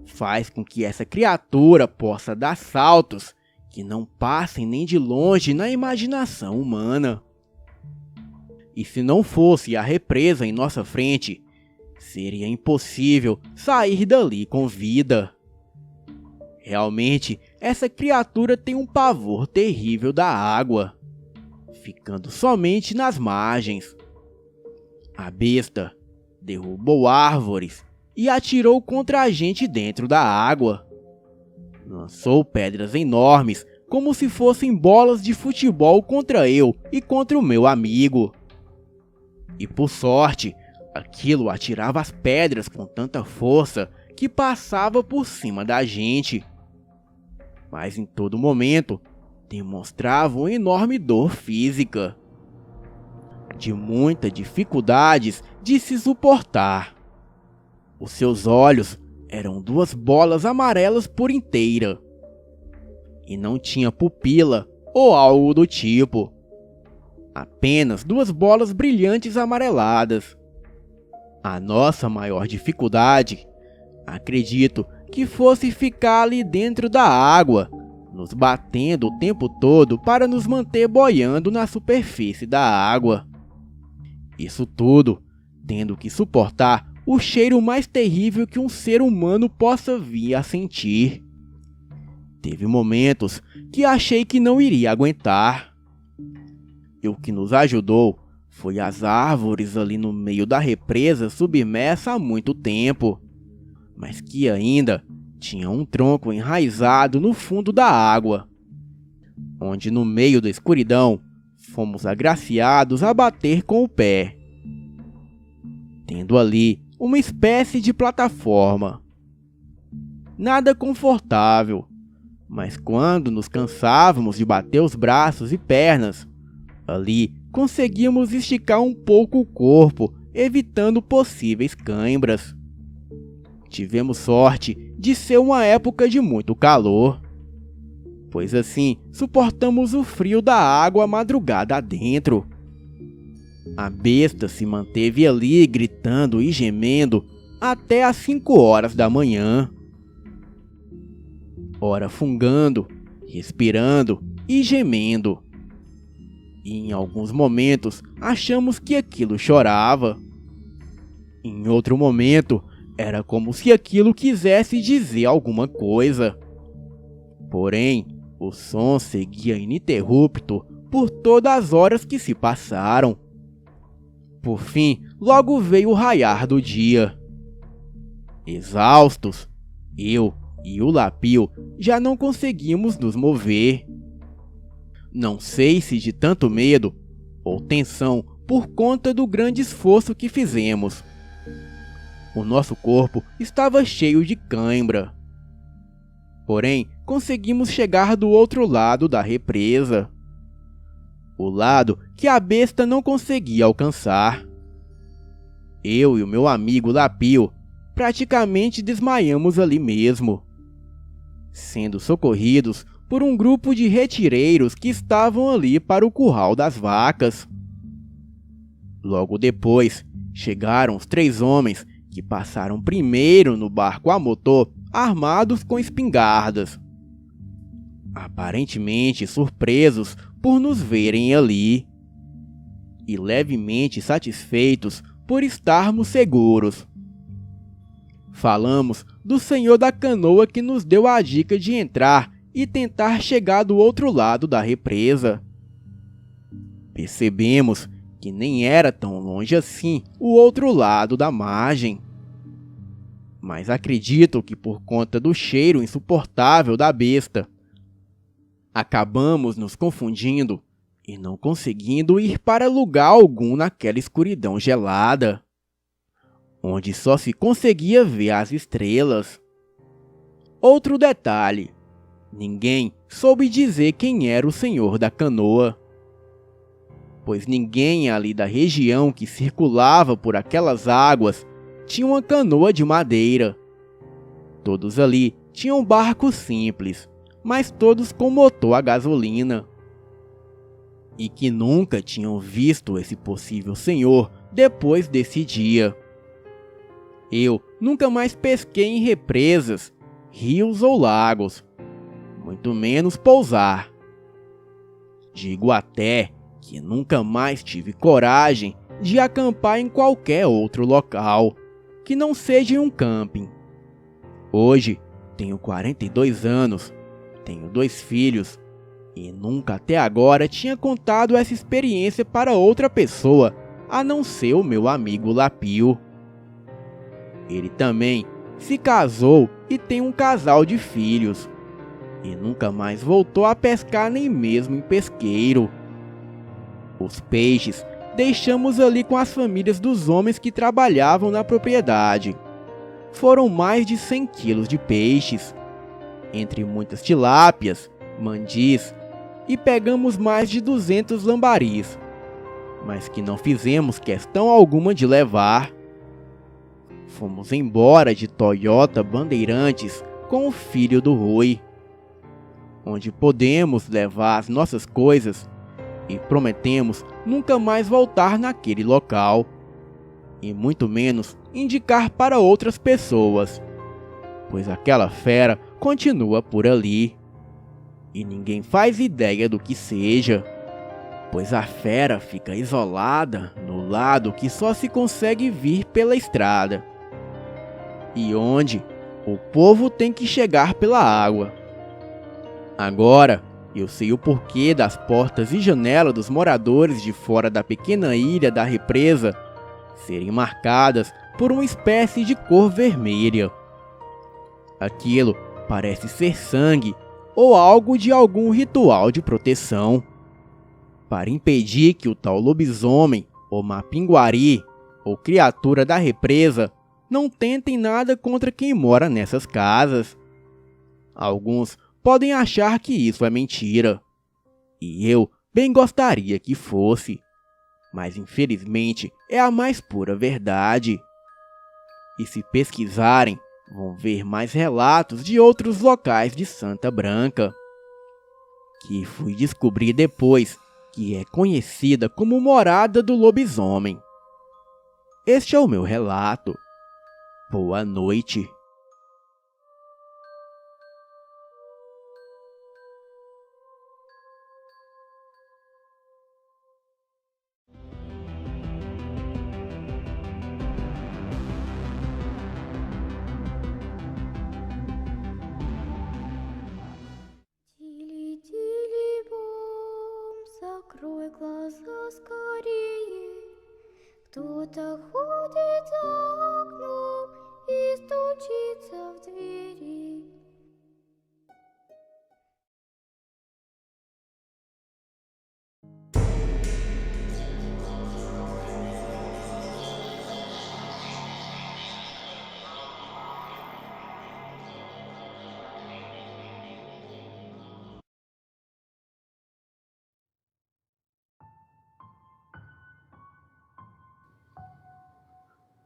faz com que essa criatura possa dar saltos que não passem nem de longe na imaginação humana. E se não fosse a represa em nossa frente, seria impossível sair dali com vida. Realmente, essa criatura tem um pavor terrível da água, ficando somente nas margens. A besta derrubou árvores e atirou contra a gente dentro da água. Lançou pedras enormes, como se fossem bolas de futebol contra eu e contra o meu amigo. E por sorte, aquilo atirava as pedras com tanta força que passava por cima da gente. Mas em todo momento, demonstrava uma enorme dor física, de muitas dificuldades de se suportar. Os seus olhos eram 2 bolas amarelas por inteira, e não tinha pupila ou algo do tipo. Apenas 2 bolas brilhantes amareladas. A nossa maior dificuldade, acredito que fosse ficar ali dentro da água, nos batendo o tempo todo para nos manter boiando na superfície da água. Isso tudo tendo que suportar o cheiro mais terrível que um ser humano possa vir a sentir. Teve momentos que achei que não iria aguentar. E o que nos ajudou foi as árvores ali no meio da represa submersa há muito tempo, mas que ainda tinha um tronco enraizado no fundo da água, onde no meio da escuridão fomos agraciados a bater com o pé, tendo ali uma espécie de plataforma. Nada confortável, mas quando nos cansávamos de bater os braços e pernas, ali conseguíamos esticar um pouco o corpo, evitando possíveis cãibras. Tivemos sorte de ser uma época de muito calor, pois assim suportamos o frio da água a madrugada adentro. A besta se manteve ali gritando e gemendo até às 5 horas da manhã. Ora fungando, respirando e gemendo. E em alguns momentos achamos que aquilo chorava. Em outro momento, era como se aquilo quisesse dizer alguma coisa. Porém, o som seguia ininterrupto por todas as horas que se passaram. Por fim, logo veio o raiar do dia. Exaustos, eu e o Lapio já não conseguimos nos mover. Não sei se de tanto medo ou tensão por conta do grande esforço que fizemos. O nosso corpo estava cheio de cãibra. Porém, conseguimos chegar do outro lado da represa. O lado que a besta não conseguia alcançar. Eu e o meu amigo Lapio praticamente desmaiamos ali mesmo, sendo socorridos por um grupo de retireiros que estavam ali para o curral das vacas. Logo depois, chegaram os 3 homens que passaram primeiro no barco a motor, armados com espingardas, aparentemente surpresos por nos verem ali. e levemente satisfeitos por estarmos seguros. Falamos do senhor da canoa que nos deu a dica de entrar e tentar chegar do outro lado da represa. Percebemos que nem era tão longe assim o outro lado da margem. Mas acredito que por conta do cheiro insuportável da besta, acabamos nos confundindo e não conseguindo ir para lugar algum naquela escuridão gelada, onde só se conseguia ver as estrelas. Outro detalhe: ninguém soube dizer quem era o senhor da canoa, pois ninguém ali da região que circulava por aquelas águas tinha uma canoa de madeira. Todos ali tinham barcos simples, mas todos com motor a gasolina, e que nunca tinham visto esse possível senhor depois desse dia. Eu nunca mais pesquei em represas, rios ou lagos, muito menos pousar. Digo até que nunca mais tive coragem de acampar em qualquer outro local, que não seja em um camping. Hoje tenho 42 anos, tenho 2 filhos, e nunca até agora tinha contado essa experiência para outra pessoa, a não ser o meu amigo Lapio. Ele também se casou e tem um casal de filhos, e nunca mais voltou a pescar nem mesmo em pesqueiro. Os peixes deixamos ali com as famílias dos homens que trabalhavam na propriedade. Foram mais de 100 quilos de peixes, entre muitas tilápias, mandis, e pegamos mais de 200 lambaris, mas que não fizemos questão alguma de levar. Fomos embora de Toyota Bandeirantes com o filho do Rui, onde podemos levar as nossas coisas, e prometemos nunca mais voltar naquele local, e muito menos indicar para outras pessoas, pois aquela fera continua por ali, e ninguém faz ideia do que seja, pois a fera fica isolada no lado que só se consegue vir pela estrada, e onde o povo tem que chegar pela água. Agora eu sei o porquê das portas e janelas dos moradores de fora da pequena ilha da represa serem marcadas por uma espécie de cor vermelha. Aquilo parece ser sangue ou algo de algum ritual de proteção, para impedir que o tal lobisomem, ou mapinguari, ou criatura da represa, não tentem nada contra quem mora nessas casas. Alguns podem achar que isso é mentira, e eu bem gostaria que fosse, mas infelizmente é a mais pura verdade. E se pesquisarem, vão ver mais relatos de outros locais de Santa Branca, que fui descobrir depois que é conhecida como morada do lobisomem. Este é o meu relato. Boa noite. Тили-тили-бом, закрой глаза скорее. Кто-то ходит за окном и стучится в двери.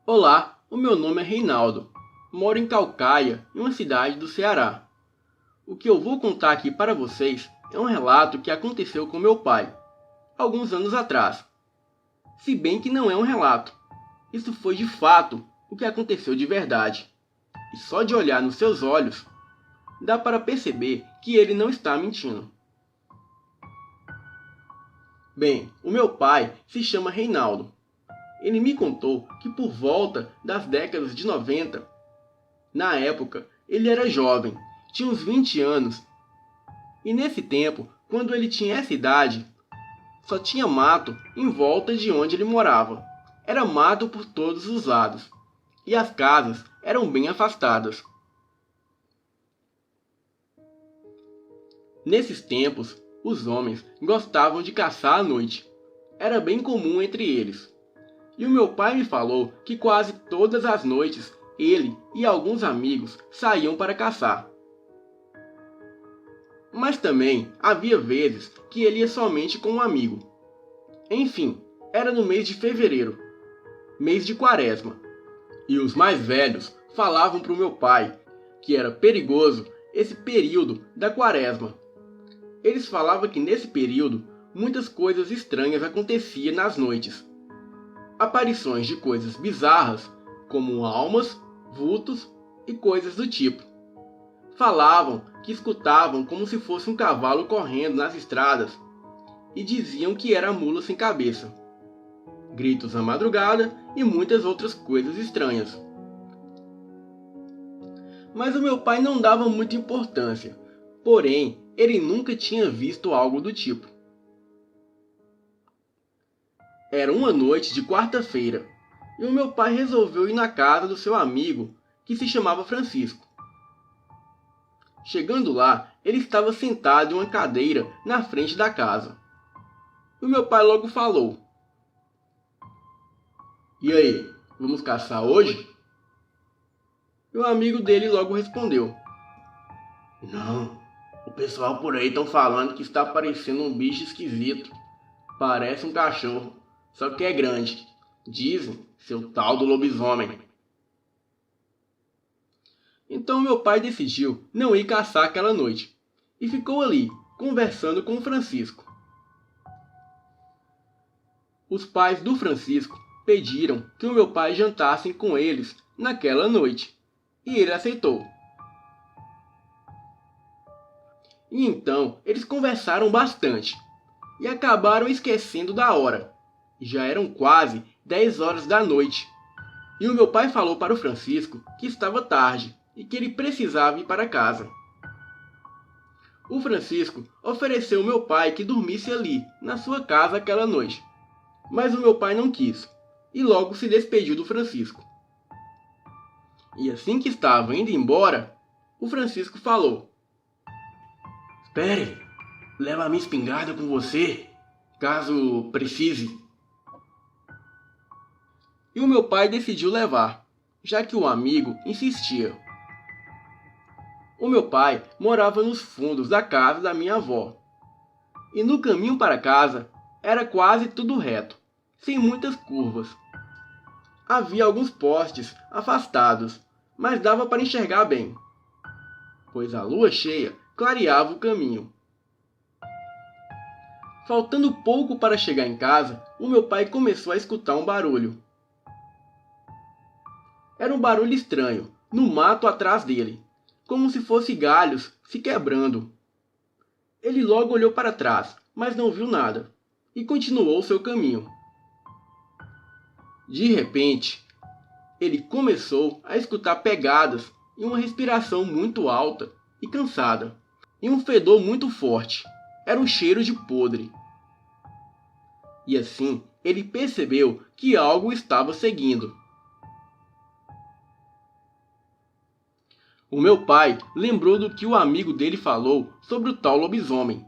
Olá, o meu nome é Reinaldo. Moro em Calcaia, em uma cidade do Ceará. O que eu vou contar aqui para vocês é um relato que aconteceu com meu pai, alguns anos atrás. Se bem que não é um relato. Isso foi de fato o que aconteceu de verdade. E só de olhar nos seus olhos, dá para perceber que ele não está mentindo. Bem, o meu pai se chama Reinaldo. Ele me contou que por volta das décadas de 90, na época, ele era jovem, tinha uns 20 anos. E nesse tempo, quando ele tinha essa idade, só tinha mato em volta de onde ele morava. Era mato por todos os lados. E as casas eram bem afastadas. Nesses tempos, os homens gostavam de caçar à noite. Era bem comum entre eles. E o meu pai me falou que quase todas as noites ele e alguns amigos saíam para caçar. Mas também havia vezes que ele ia somente com um amigo. Enfim, era no mês de fevereiro, mês de quaresma. E os mais velhos falavam para o meu pai que era perigoso esse período da quaresma. Eles falavam que nesse período muitas coisas estranhas aconteciam nas noites. Aparições de coisas bizarras, como almas, vultos e coisas do tipo. Falavam que escutavam como se fosse um cavalo correndo nas estradas e diziam que era a mula sem cabeça. Gritos na madrugada e muitas outras coisas estranhas. Mas o meu pai não dava muita importância, porém ele nunca tinha visto algo do tipo. Era uma noite de quarta-feira e o meu pai resolveu ir na casa do seu amigo, que se chamava Francisco. Chegando lá, ele estava sentado em uma cadeira na frente da casa. E o meu pai logo falou: "E aí, vamos caçar hoje?" E o amigo dele logo respondeu: "Não, o pessoal por aí estão falando que está aparecendo um bicho esquisito. Parece um cachorro, só que é grande. Dizem ser o tal do lobisomem." Então meu pai decidiu não ir caçar aquela noite e ficou ali, conversando com o Francisco. Os pais do Francisco pediram que o meu pai jantasse com eles naquela noite, e ele aceitou. E então eles conversaram bastante e acabaram esquecendo da hora. Já eram quase 10 horas da noite. E o meu pai falou para o Francisco que estava tarde e que ele precisava ir para casa. O Francisco ofereceu ao meu pai que dormisse ali, na sua casa aquela noite. Mas o meu pai não quis, e logo se despediu do Francisco. E assim que estava indo embora, o Francisco falou: "Espere, leva a minha espingarda com você, caso precise." E o meu pai decidiu levar, já que o amigo insistia. O meu pai morava nos fundos da casa da minha avó. E no caminho para casa era quase tudo reto, sem muitas curvas. Havia alguns postes afastados, mas dava para enxergar bem, pois a lua cheia clareava o caminho. Faltando pouco para chegar em casa, o meu pai começou a escutar um barulho. Era um barulho estranho, no mato atrás dele, como se fosse galhos se quebrando. Ele logo olhou para trás, mas não viu nada, e continuou seu caminho. De repente, ele começou a escutar pegadas e uma respiração muito alta e cansada, e um fedor muito forte. Era um cheiro de podre. E assim, ele percebeu que algo estava seguindo. O meu pai lembrou do que o amigo dele falou sobre o tal lobisomem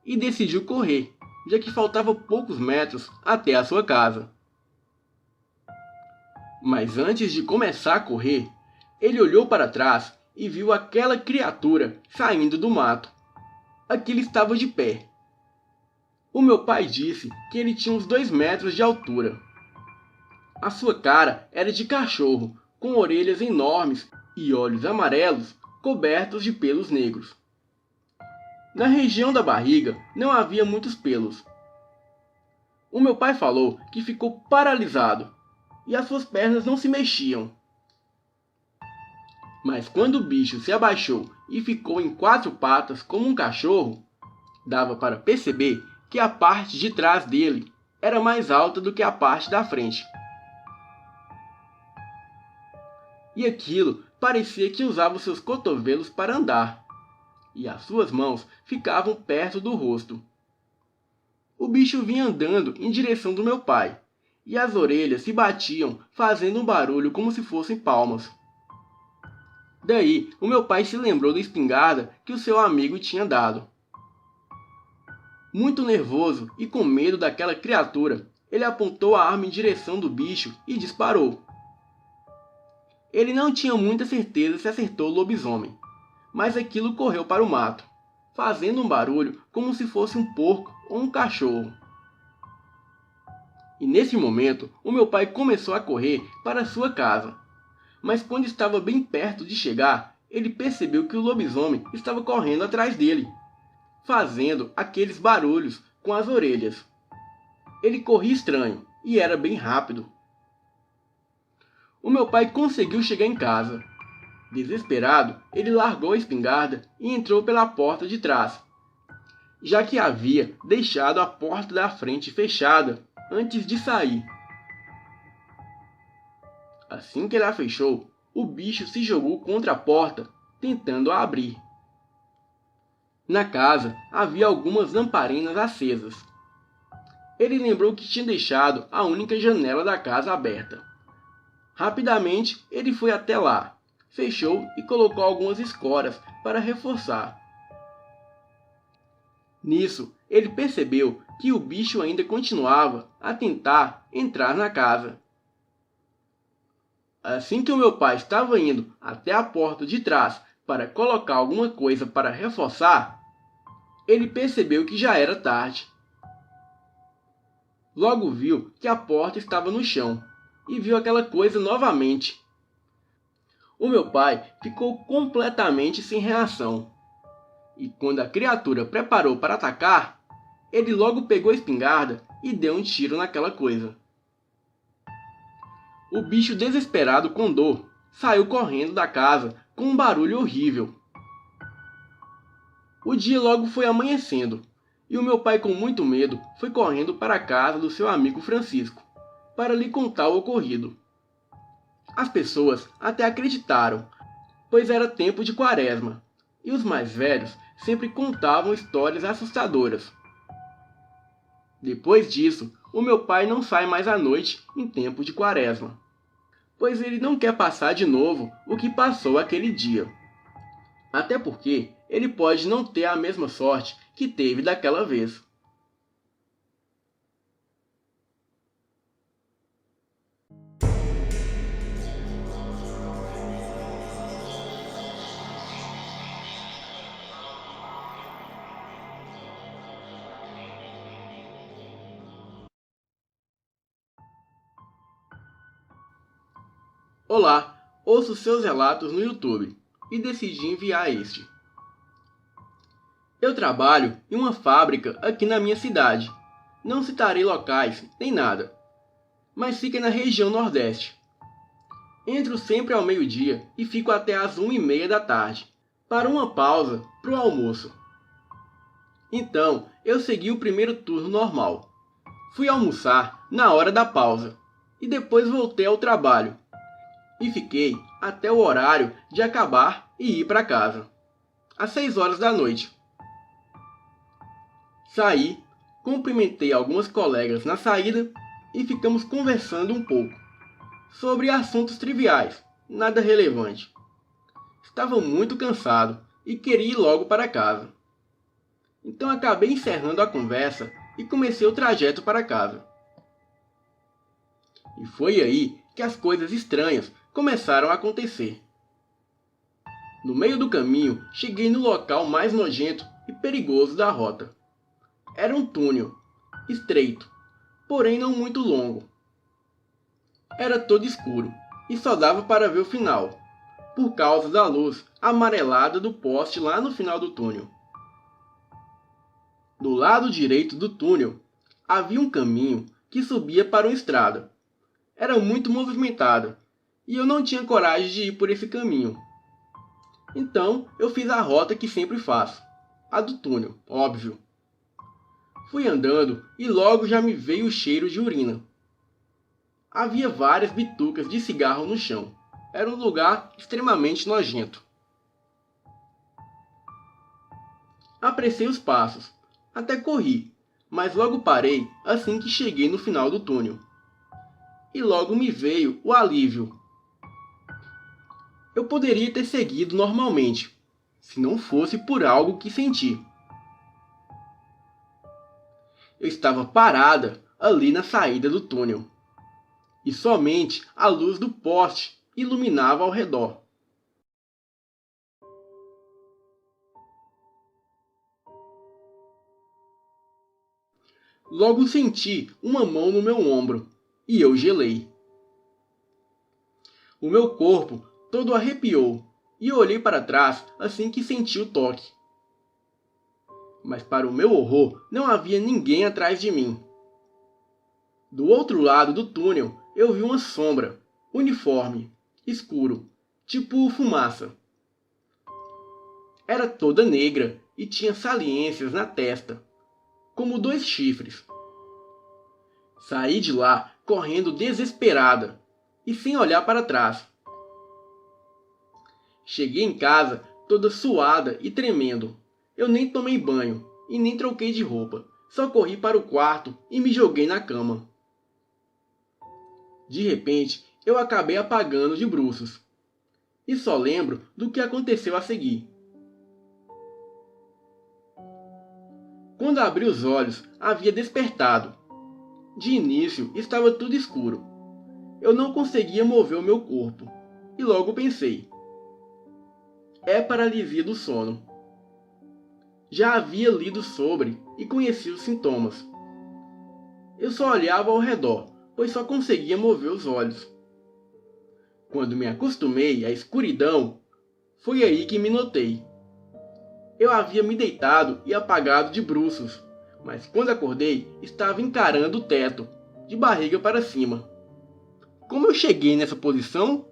e decidiu correr, já que faltava poucos metros até a sua casa. Mas antes de começar a correr, ele olhou para trás e viu aquela criatura saindo do mato. Aquilo estava de pé. O meu pai disse que ele tinha uns 2 metros de altura. A sua cara era de cachorro, com orelhas enormes e olhos amarelos cobertos de pelos negros. Na região da barriga não havia muitos pelos. O meu pai falou que ficou paralisado e as suas pernas não se mexiam. Mas quando o bicho se abaixou e ficou em 4 patas como um cachorro, dava para perceber que a parte de trás dele era mais alta do que a parte da frente. E aquilo parecia que usava os seus cotovelos para andar, e as suas mãos ficavam perto do rosto. O bicho vinha andando em direção do meu pai, e as orelhas se batiam, fazendo um barulho como se fossem palmas. Daí, o meu pai se lembrou da espingarda que o seu amigo tinha dado. Muito nervoso e com medo daquela criatura, ele apontou a arma em direção do bicho e disparou. Ele não tinha muita certeza se acertou o lobisomem, mas aquilo correu para o mato, fazendo um barulho como se fosse um porco ou um cachorro. E nesse momento, o meu pai começou a correr para sua casa, mas quando estava bem perto de chegar, ele percebeu que o lobisomem estava correndo atrás dele, fazendo aqueles barulhos com as orelhas. Ele corria estranho e era bem rápido. O meu pai conseguiu chegar em casa. Desesperado, ele largou a espingarda e entrou pela porta de trás, já que havia deixado a porta da frente fechada antes de sair. Assim que ele a fechou, o bicho se jogou contra a porta, tentando a abrir. Na casa havia algumas lamparinas acesas. Ele lembrou que tinha deixado a única janela da casa aberta. Rapidamente, ele foi até lá, fechou e colocou algumas escoras para reforçar. Nisso, ele percebeu que o bicho ainda continuava a tentar entrar na casa. Assim que o meu pai estava indo até a porta de trás para colocar alguma coisa para reforçar, ele percebeu que já era tarde. Logo viu que a porta estava no chão e viu aquela coisa novamente. O meu pai ficou completamente sem reação. E quando a criatura preparou para atacar, ele logo pegou a espingarda e deu um tiro naquela coisa. O bicho, desesperado com dor, saiu correndo da casa com um barulho horrível. O dia logo foi amanhecendo, e o meu pai, com muito medo, foi correndo para a casa do seu amigo Francisco, para lhe contar o ocorrido. As pessoas até acreditaram, pois era tempo de quaresma, e os mais velhos sempre contavam histórias assustadoras. Depois disso, o meu pai não sai mais à noite em tempo de quaresma, pois ele não quer passar de novo o que passou aquele dia. Até porque ele pode não ter a mesma sorte que teve daquela vez. Olá, ouço seus relatos no YouTube e decidi enviar este. Eu trabalho em uma fábrica aqui na minha cidade. Não citarei locais nem nada, mas fica na região Nordeste. Entro sempre ao meio-dia e fico até às 1h30 da tarde, para uma pausa para o almoço. Então, eu segui o primeiro turno normal. Fui almoçar na hora da pausa e depois voltei ao trabalho. E fiquei até o horário de acabar e ir para casa, às 6 horas da noite. Saí, cumprimentei algumas colegas na saída e ficamos conversando um pouco sobre assuntos triviais, nada relevante. Estava muito cansado e queria ir logo para casa. Então acabei encerrando a conversa e comecei o trajeto para casa. E foi aí que as coisas estranhas começaram a acontecer. No meio do caminho, cheguei no local mais nojento e perigoso da rota. Era um túnel, estreito, porém não muito longo. Era todo escuro e só dava para ver o final, por causa da luz amarelada do poste lá no final do túnel. Do lado direito do túnel, havia um caminho que subia para uma estrada. Era muito movimentada e eu não tinha coragem de ir por esse caminho. Então eu fiz a rota que sempre faço, a do túnel, óbvio. Fui andando e logo já me veio o cheiro de urina. Havia várias bitucas de cigarro no chão. Era um lugar extremamente nojento. Apressei os passos, até corri, mas logo parei assim que cheguei no final do túnel. E logo me veio o alívio. Eu poderia ter seguido normalmente, se não fosse por algo que senti. Eu estava parada ali na saída do túnel, e somente a luz do poste iluminava ao redor. Logo senti uma mão no meu ombro, e eu gelei. O meu corpo todo arrepiou, e eu olhei para trás assim que senti o toque. Mas para o meu horror, não havia ninguém atrás de mim. Do outro lado do túnel, eu vi uma sombra, uniforme, escuro, tipo fumaça. Era toda negra e tinha saliências na testa, como 2 chifres. Saí de lá correndo desesperada e sem olhar para trás. Cheguei em casa toda suada e tremendo. Eu nem tomei banho e nem troquei de roupa. Só corri para o quarto e me joguei na cama. De repente, eu acabei apagando de bruços. E só lembro do que aconteceu a seguir. Quando abri os olhos, havia despertado. De início, estava tudo escuro. Eu não conseguia mover o meu corpo. E logo pensei: é paralisia do sono. Já havia lido sobre e conhecia os sintomas. Eu só olhava ao redor, pois só conseguia mover os olhos. Quando me acostumei à escuridão, foi aí que me notei. Eu havia me deitado e apagado de bruços, mas quando acordei, estava encarando o teto, de barriga para cima. Como eu cheguei nessa posição?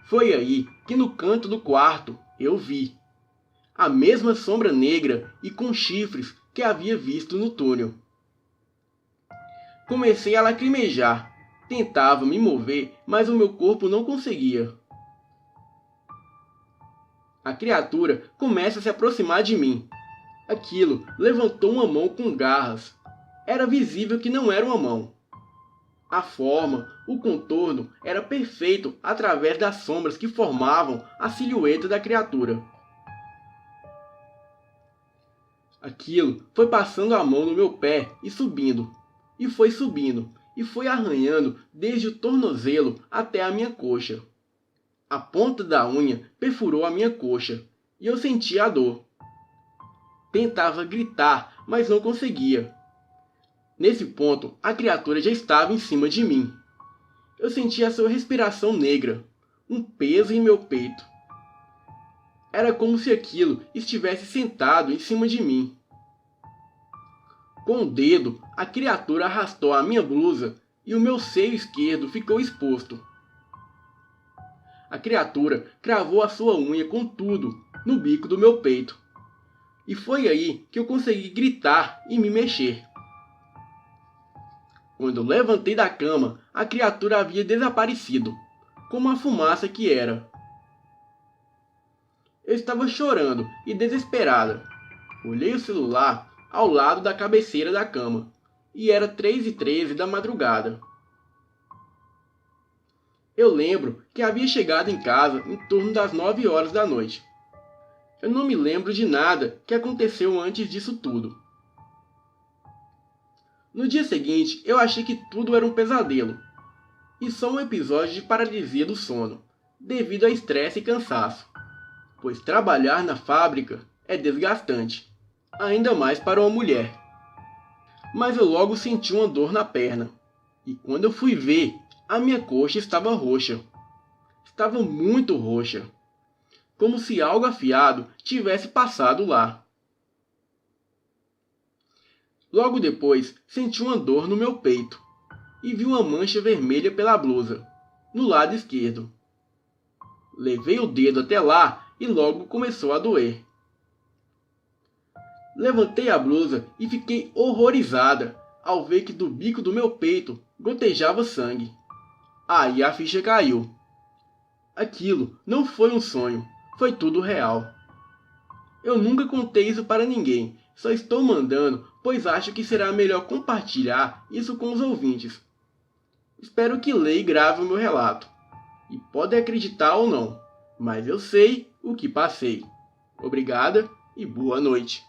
Foi aí que no canto do quarto eu vi a mesma sombra negra e com chifres que havia visto no túnel. Comecei a lacrimejar. Tentava me mover, mas o meu corpo não conseguia. A criatura começa a se aproximar de mim. Aquilo levantou uma mão com garras. Era visível que não era uma mão. A forma, o contorno era perfeito através das sombras que formavam a silhueta da criatura. Aquilo foi passando a mão no meu pé e subindo, e foi subindo, e foi arranhando desde o tornozelo até a minha coxa. A ponta da unha perfurou a minha coxa, e eu sentia a dor. Tentava gritar, mas não conseguia. Nesse ponto, a criatura já estava em cima de mim. Eu sentia a sua respiração negra, um peso em meu peito. Era como se aquilo estivesse sentado em cima de mim. Com o dedo, a criatura arrastou a minha blusa e o meu seio esquerdo ficou exposto. A criatura cravou a sua unha com tudo no bico do meu peito. E foi aí que eu consegui gritar e me mexer. Quando eu levantei da cama, a criatura havia desaparecido, como a fumaça que era. Eu estava chorando e desesperada. Olhei o celular ao lado da cabeceira da cama, e era 3h13 da madrugada. Eu lembro que havia chegado em casa em torno das 9 horas da noite. Eu não me lembro de nada que aconteceu antes disso tudo. No dia seguinte, eu achei que tudo era um pesadelo, e só um episódio de paralisia do sono, devido a estresse e cansaço, pois trabalhar na fábrica é desgastante, ainda mais para uma mulher. Mas eu logo senti uma dor na perna, e quando eu fui ver, a minha coxa estava roxa. Estava muito roxa, como se algo afiado tivesse passado lá. Logo depois, senti uma dor no meu peito e vi uma mancha vermelha pela blusa, no lado esquerdo. Levei o dedo até lá e logo começou a doer. Levantei a blusa e fiquei horrorizada ao ver que do bico do meu peito gotejava sangue. Aí a ficha caiu. Aquilo não foi um sonho, foi tudo real. Eu nunca contei isso para ninguém, só estou mandando, pois acho que será melhor compartilhar isso com os ouvintes. Espero que leia e grave o meu relato. E pode acreditar ou não, mas eu sei o que passei. Obrigada e boa noite.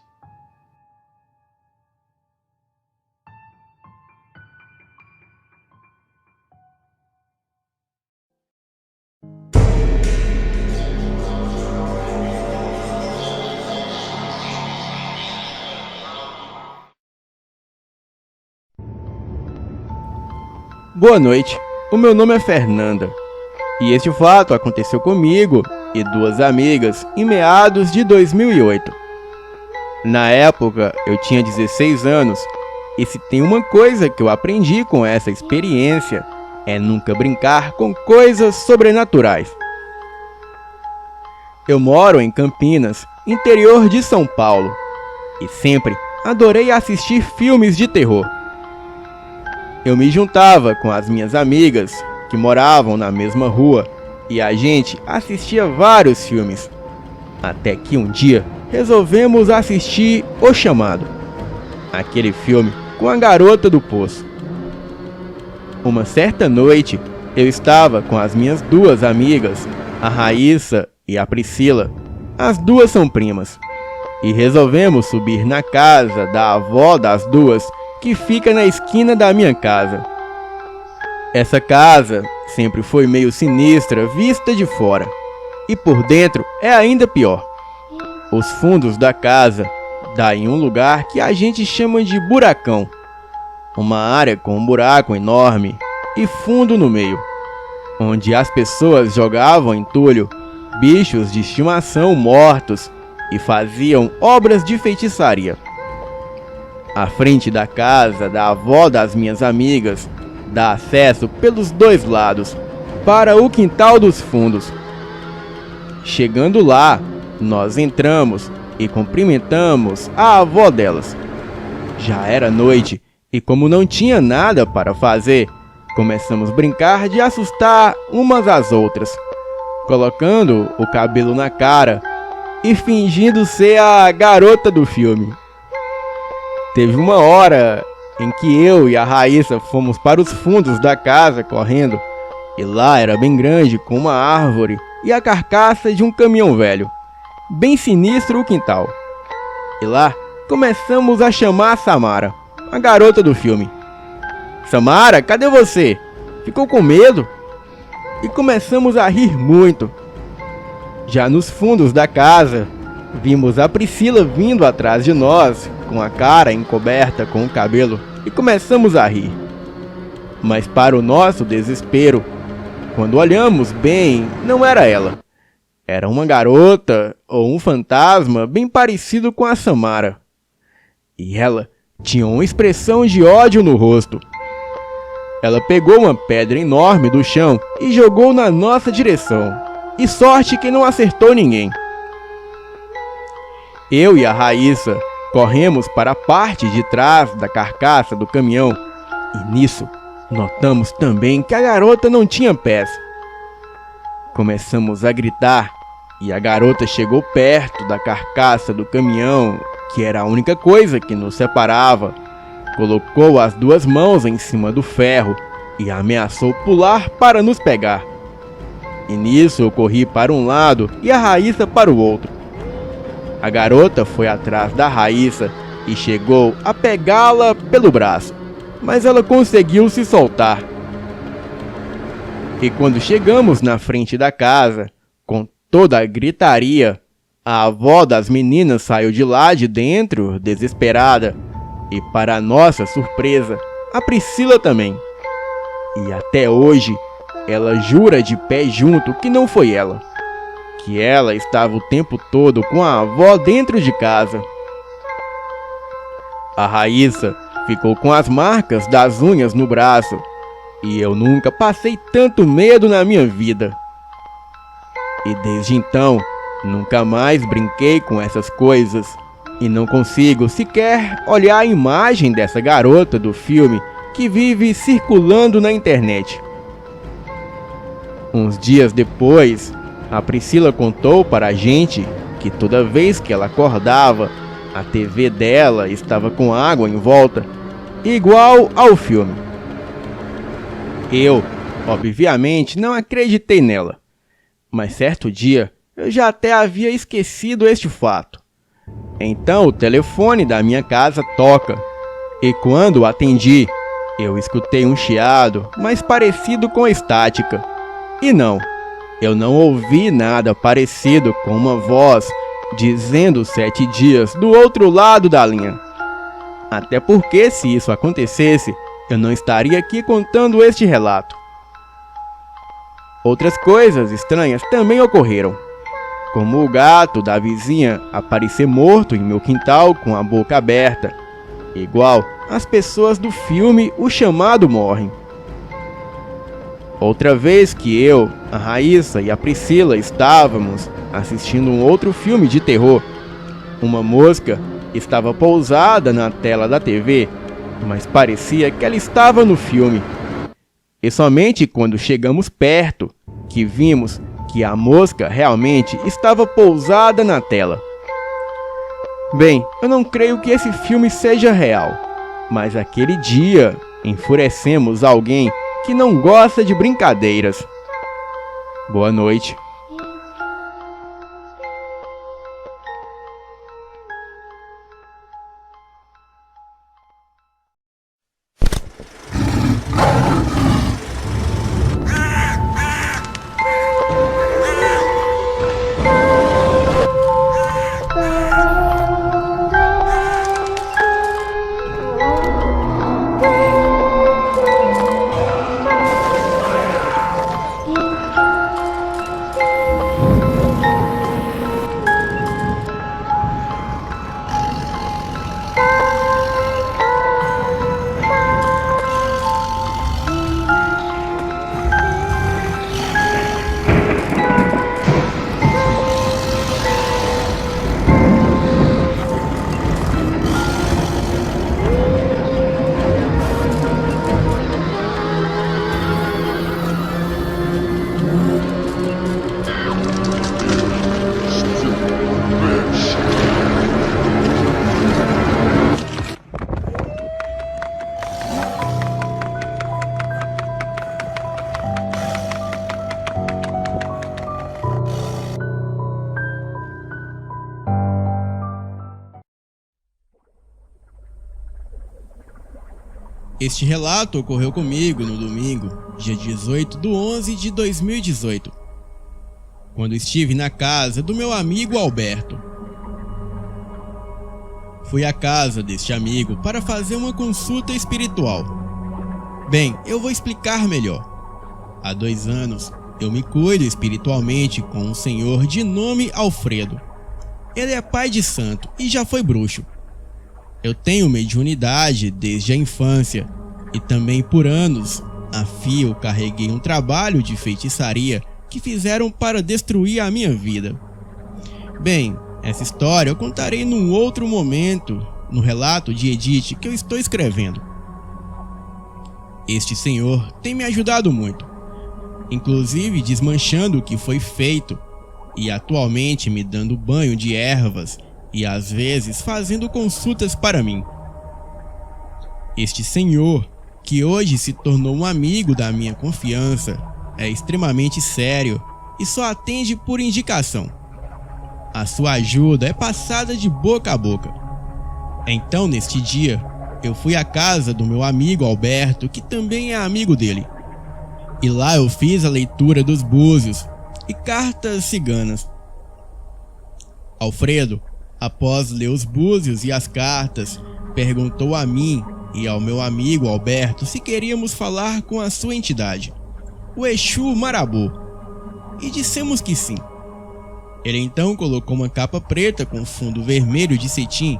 Boa noite, o meu nome é Fernanda, e este fato aconteceu comigo e duas amigas em meados de 2008. Na época, eu tinha 16 anos, e se tem uma coisa que eu aprendi com essa experiência, é nunca brincar com coisas sobrenaturais. Eu moro em Campinas, interior de São Paulo, e sempre adorei assistir filmes de terror. Eu me juntava com as minhas amigas, que moravam na mesma rua, e a gente assistia vários filmes. Até que um dia, resolvemos assistir O Chamado, aquele filme com a garota do poço. Uma certa noite, eu estava com as minhas duas amigas, a Raíssa e a Priscila, as duas são primas, e resolvemos subir na casa da avó das duas, que fica na esquina da minha casa. Essa casa sempre foi meio sinistra vista de fora, e por dentro é ainda pior. Os fundos da casa dá em um lugar que a gente chama de buracão, uma área com um buraco enorme e fundo no meio, onde as pessoas jogavam entulho, bichos de estimação mortos e faziam obras de feitiçaria. A frente da casa da avó das minhas amigas dá acesso pelos dois lados para o quintal dos fundos. Chegando lá, nós entramos e cumprimentamos a avó delas. Já era noite e, como não tinha nada para fazer, começamos a brincar de assustar umas às outras, colocando o cabelo na cara e fingindo ser a garota do filme. Teve uma hora em que eu e a Raíssa fomos para os fundos da casa correndo, e lá era bem grande, com uma árvore e a carcaça de um caminhão velho. Bem sinistro o quintal. E lá começamos a chamar a Samara, a garota do filme. Samara, cadê você? Ficou com medo? E começamos a rir muito. Já nos fundos da casa, vimos a Priscila vindo atrás de nós, com a cara encoberta com o cabelo, e começamos a rir. Mas para o nosso desespero, quando olhamos bem, não era ela. Era uma garota ou um fantasma bem parecido com a Samara. E ela tinha uma expressão de ódio no rosto. Ela pegou uma pedra enorme do chão e jogou na nossa direção. E sorte que não acertou ninguém. Eu e a Raíssa corremos para a parte de trás da carcaça do caminhão, e nisso notamos também que a garota não tinha pés. Começamos a gritar, e a garota chegou perto da carcaça do caminhão, que era a única coisa que nos separava, colocou as duas mãos em cima do ferro e ameaçou pular para nos pegar. E nisso eu corri para um lado e a Raíssa para o outro. A garota foi atrás da Raíssa e chegou a pegá-la pelo braço, mas ela conseguiu se soltar. E quando chegamos na frente da casa, com toda a gritaria, a avó das meninas saiu de lá de dentro, desesperada, e para nossa surpresa, a Priscila também. E até hoje, ela jura de pé junto que não foi ela, que ela estava o tempo todo com a avó dentro de casa. A Raíssa ficou com as marcas das unhas no braço, e eu nunca passei tanto medo na minha vida. E desde então, Nunca mais brinquei com essas coisas e não consigo sequer olhar a imagem dessa garota do filme que vive circulando na internet. Uns dias depois, a Priscila contou para a gente que toda vez que ela acordava, a TV dela estava com água em volta, igual ao filme. Eu, obviamente, não acreditei nela, mas certo dia eu já até havia esquecido este fato. Então o telefone da minha casa toca, e quando atendi, eu escutei um chiado, mais parecido com estática. E não, eu não ouvi nada parecido com uma voz dizendo 7 dias do outro lado da linha. Até porque, se isso acontecesse, eu não estaria aqui contando este relato. Outras coisas estranhas também ocorreram, como o gato da vizinha aparecer morto em meu quintal com a boca aberta, igual as pessoas do filme O Chamado morrem. Outra vez que eu, a Raíssa e a Priscila estávamos assistindo um outro filme de terror, uma mosca estava pousada na tela da TV, mas parecia que ela estava no filme. E somente quando chegamos perto que vimos que a mosca realmente estava pousada na tela. Bem, eu não creio que esse filme seja real, mas aquele dia enfurecemos alguém que não gosta de brincadeiras. Boa noite. Este relato ocorreu comigo no domingo, dia 18/11/2018, quando estive na casa do meu amigo Alberto. Fui à casa deste amigo para fazer uma consulta espiritual. Bem, eu vou explicar melhor. Há 2 anos, eu me cuido espiritualmente com um senhor de nome Alfredo. Ele é pai de santo e já foi bruxo. Eu tenho mediunidade desde a infância e também por anos a fio carreguei um trabalho de feitiçaria que fizeram para destruir a minha vida. Bem, essa história eu contarei num outro momento, no relato de Edith que eu estou escrevendo. Este senhor tem me ajudado muito, inclusive desmanchando o que foi feito e atualmente me dando banho de ervas e às vezes fazendo consultas para mim. Este senhor, que hoje se tornou um amigo da minha confiança, é extremamente sério e só atende por indicação. A sua ajuda é passada de boca a boca. Então, neste dia, eu fui à casa do meu amigo Alberto, que também é amigo dele. E lá eu fiz a leitura dos búzios e cartas ciganas. Alfredo, após ler os búzios e as cartas, perguntou a mim e ao meu amigo Alberto se queríamos falar com a sua entidade, o Exu Marabô, e dissemos que sim. Ele então colocou uma capa preta com fundo vermelho de cetim,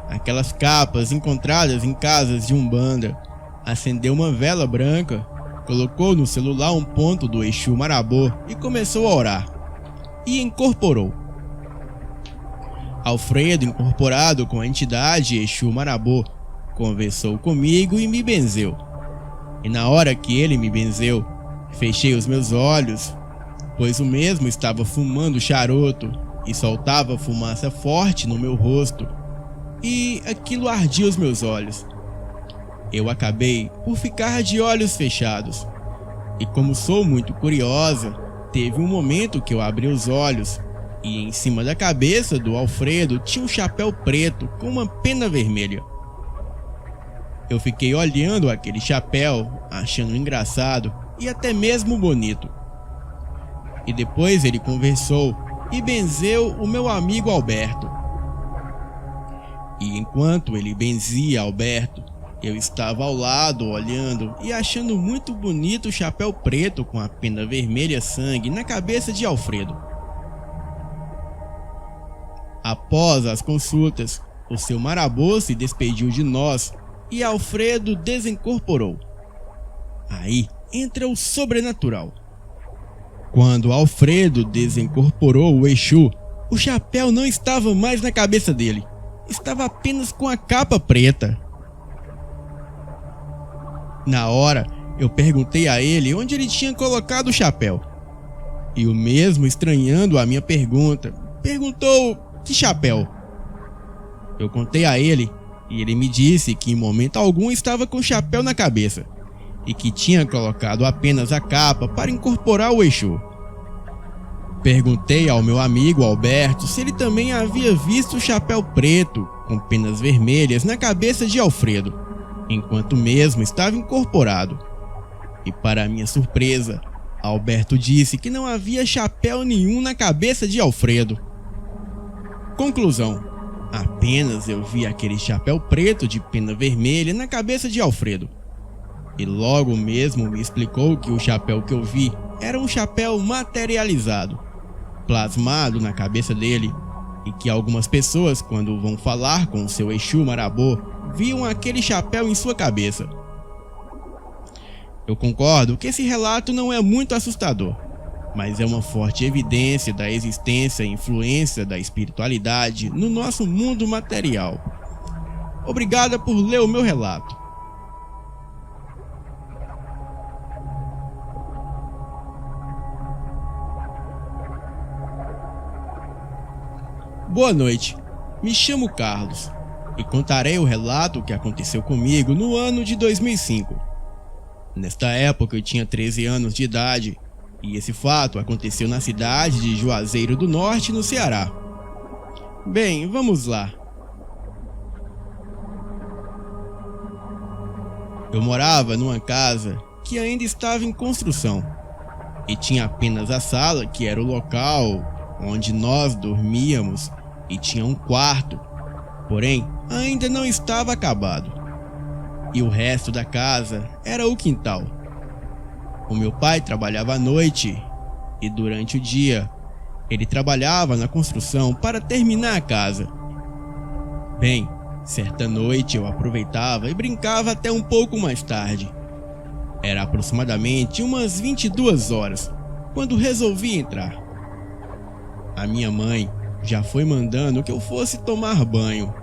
aquelas capas encontradas em casas de umbanda, acendeu uma vela branca, colocou no celular um ponto do Exu Marabô e começou a orar, e incorporou. Alfredo, incorporado com a entidade Exu Marabô, conversou comigo e me benzeu. E na hora que ele me benzeu, fechei os meus olhos, pois o mesmo estava fumando charuto e soltava fumaça forte no meu rosto, e aquilo ardia os meus olhos. Eu acabei por ficar de olhos fechados, e como sou muito curiosa, teve um momento que eu abri os olhos e em cima da cabeça do Alfredo tinha um chapéu preto com uma pena vermelha. Eu fiquei olhando aquele chapéu, achando engraçado e até mesmo bonito. E depois ele conversou e benzeu o meu amigo Alberto. E enquanto ele benzia Alberto, eu estava ao lado olhando e achando muito bonito o chapéu preto com a pena vermelha sangue na cabeça de Alfredo. Após as consultas, o seu Marabô se despediu de nós e Alfredo desincorporou. Aí entra o sobrenatural. Quando Alfredo desincorporou o Exu, o chapéu não estava mais na cabeça dele, estava apenas com a capa preta. Na hora, eu perguntei a ele onde ele tinha colocado o chapéu. E o mesmo, estranhando a minha pergunta, perguntou: que chapéu? Eu contei a ele e ele me disse que em momento algum estava com o chapéu na cabeça e que tinha colocado apenas a capa para incorporar o Exu. Perguntei ao meu amigo Alberto se ele também havia visto o chapéu preto com penas vermelhas na cabeça de Alfredo, enquanto mesmo estava incorporado. E para minha surpresa, Alberto disse que não havia chapéu nenhum na cabeça de Alfredo. Conclusão: apenas eu vi aquele chapéu preto de pena vermelha na cabeça de Alfredo. E logo mesmo me explicou que o chapéu que eu vi era um chapéu materializado, plasmado na cabeça dele, e que algumas pessoas, quando vão falar com o seu Exu Marabô, viam aquele chapéu em sua cabeça. Eu concordo que esse relato não é muito assustador, mas é uma forte evidência da existência e influência da espiritualidade no nosso mundo material. Obrigada por ler o meu relato. Boa noite, me chamo Carlos e contarei o relato que aconteceu comigo no ano de 2005. Nesta época eu tinha 13 anos de idade e esse fato aconteceu na cidade de Juazeiro do Norte, no Ceará. Bem, vamos lá. Eu morava numa casa que ainda estava em construção e tinha apenas a sala, que era o local onde nós dormíamos, e tinha um quarto, porém ainda não estava acabado. E o resto da casa era o quintal. O meu pai trabalhava à noite e durante o dia ele trabalhava na construção para terminar a casa. Bem, certa noite eu aproveitava e brincava até um pouco mais tarde. Era aproximadamente umas 22 horas quando resolvi entrar. A minha mãe já foi mandando que eu fosse tomar banho.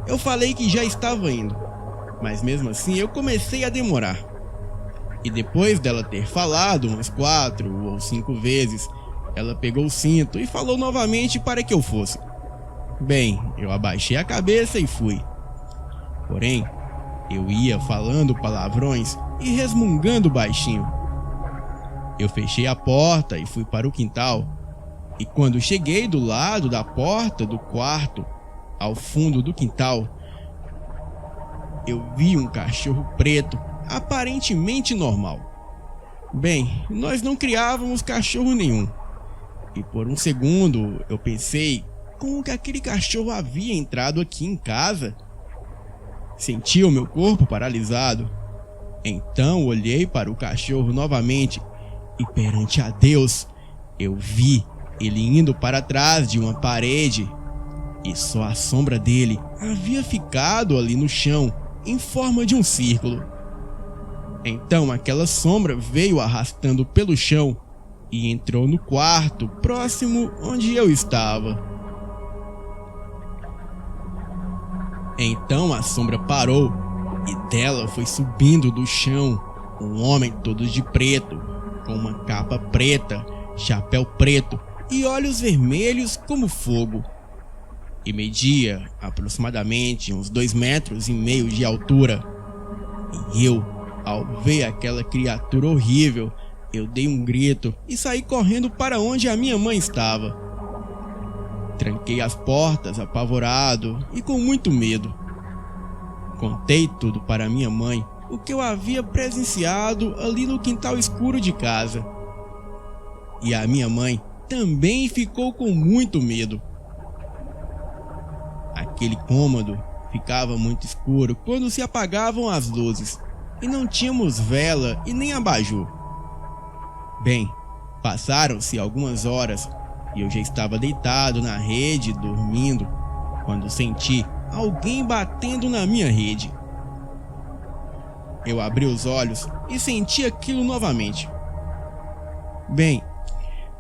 Eu falei que já estava indo, mas mesmo assim eu comecei a demorar. E depois dela ter falado umas 4 ou 5 vezes, ela pegou o cinto e falou novamente para que eu fosse. Bem, eu abaixei a cabeça e fui. Porém, eu ia falando palavrões e resmungando baixinho. Eu fechei a porta e fui para o quintal. E quando cheguei do lado da porta do quarto, ao fundo do quintal, eu vi um cachorro preto, aparentemente normal. Bem, nós não criávamos cachorro nenhum. E por um segundo eu pensei como que aquele cachorro havia entrado aqui em casa. Senti o meu corpo paralisado. Então olhei para o cachorro novamente e perante a Deus, eu vi ele indo para trás de uma parede e só a sombra dele havia ficado ali no chão em forma de um círculo. Então aquela sombra veio arrastando pelo chão e entrou no quarto próximo onde eu estava. Então a sombra parou e dela foi subindo do chão um homem todo de preto, com uma capa preta, chapéu preto e olhos vermelhos como fogo. E media aproximadamente uns 2,5 metros de altura. E eu, ao ver aquela criatura horrível, eu dei um grito e saí correndo para onde a minha mãe estava. Tranquei as portas, apavorado e com muito medo. Contei tudo para minha mãe, o que eu havia presenciado ali no quintal escuro de casa. E a minha mãe também ficou com muito medo. Aquele cômodo ficava muito escuro quando se apagavam as luzes e não tínhamos vela e nem abajur. Bem, passaram-se algumas horas e eu já estava deitado na rede dormindo quando senti alguém batendo na minha rede. Eu abri os olhos e senti aquilo novamente. Bem,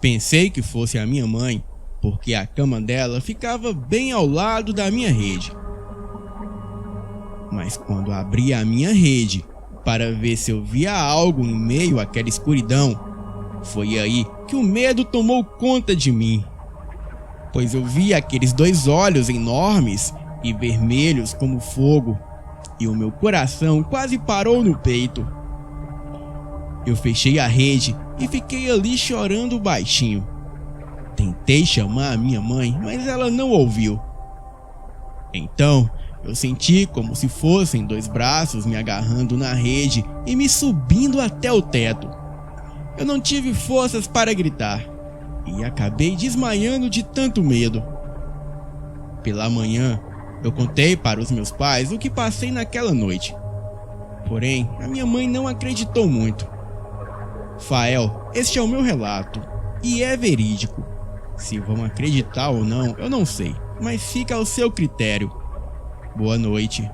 pensei que fosse a minha mãe, porque a cama dela ficava bem ao lado da minha rede. Mas quando abri a minha rede para ver se eu via algo em meio àquela escuridão, foi aí que o medo tomou conta de mim, pois eu vi aqueles 2 olhos enormes e vermelhos como fogo, e o meu coração quase parou no peito. Eu fechei a rede e fiquei ali chorando baixinho. Tentei chamar a minha mãe, mas ela não ouviu. Então, eu senti como se fossem 2 braços me agarrando na rede e me subindo até o teto. Eu não tive forças para gritar e acabei desmaiando de tanto medo. Pela manhã, eu contei para os meus pais o que passei naquela noite. Porém, a minha mãe não acreditou muito. Fael, este é o meu relato e é verídico. Se vão acreditar ou não, eu não sei, mas fica ao seu critério. Boa noite.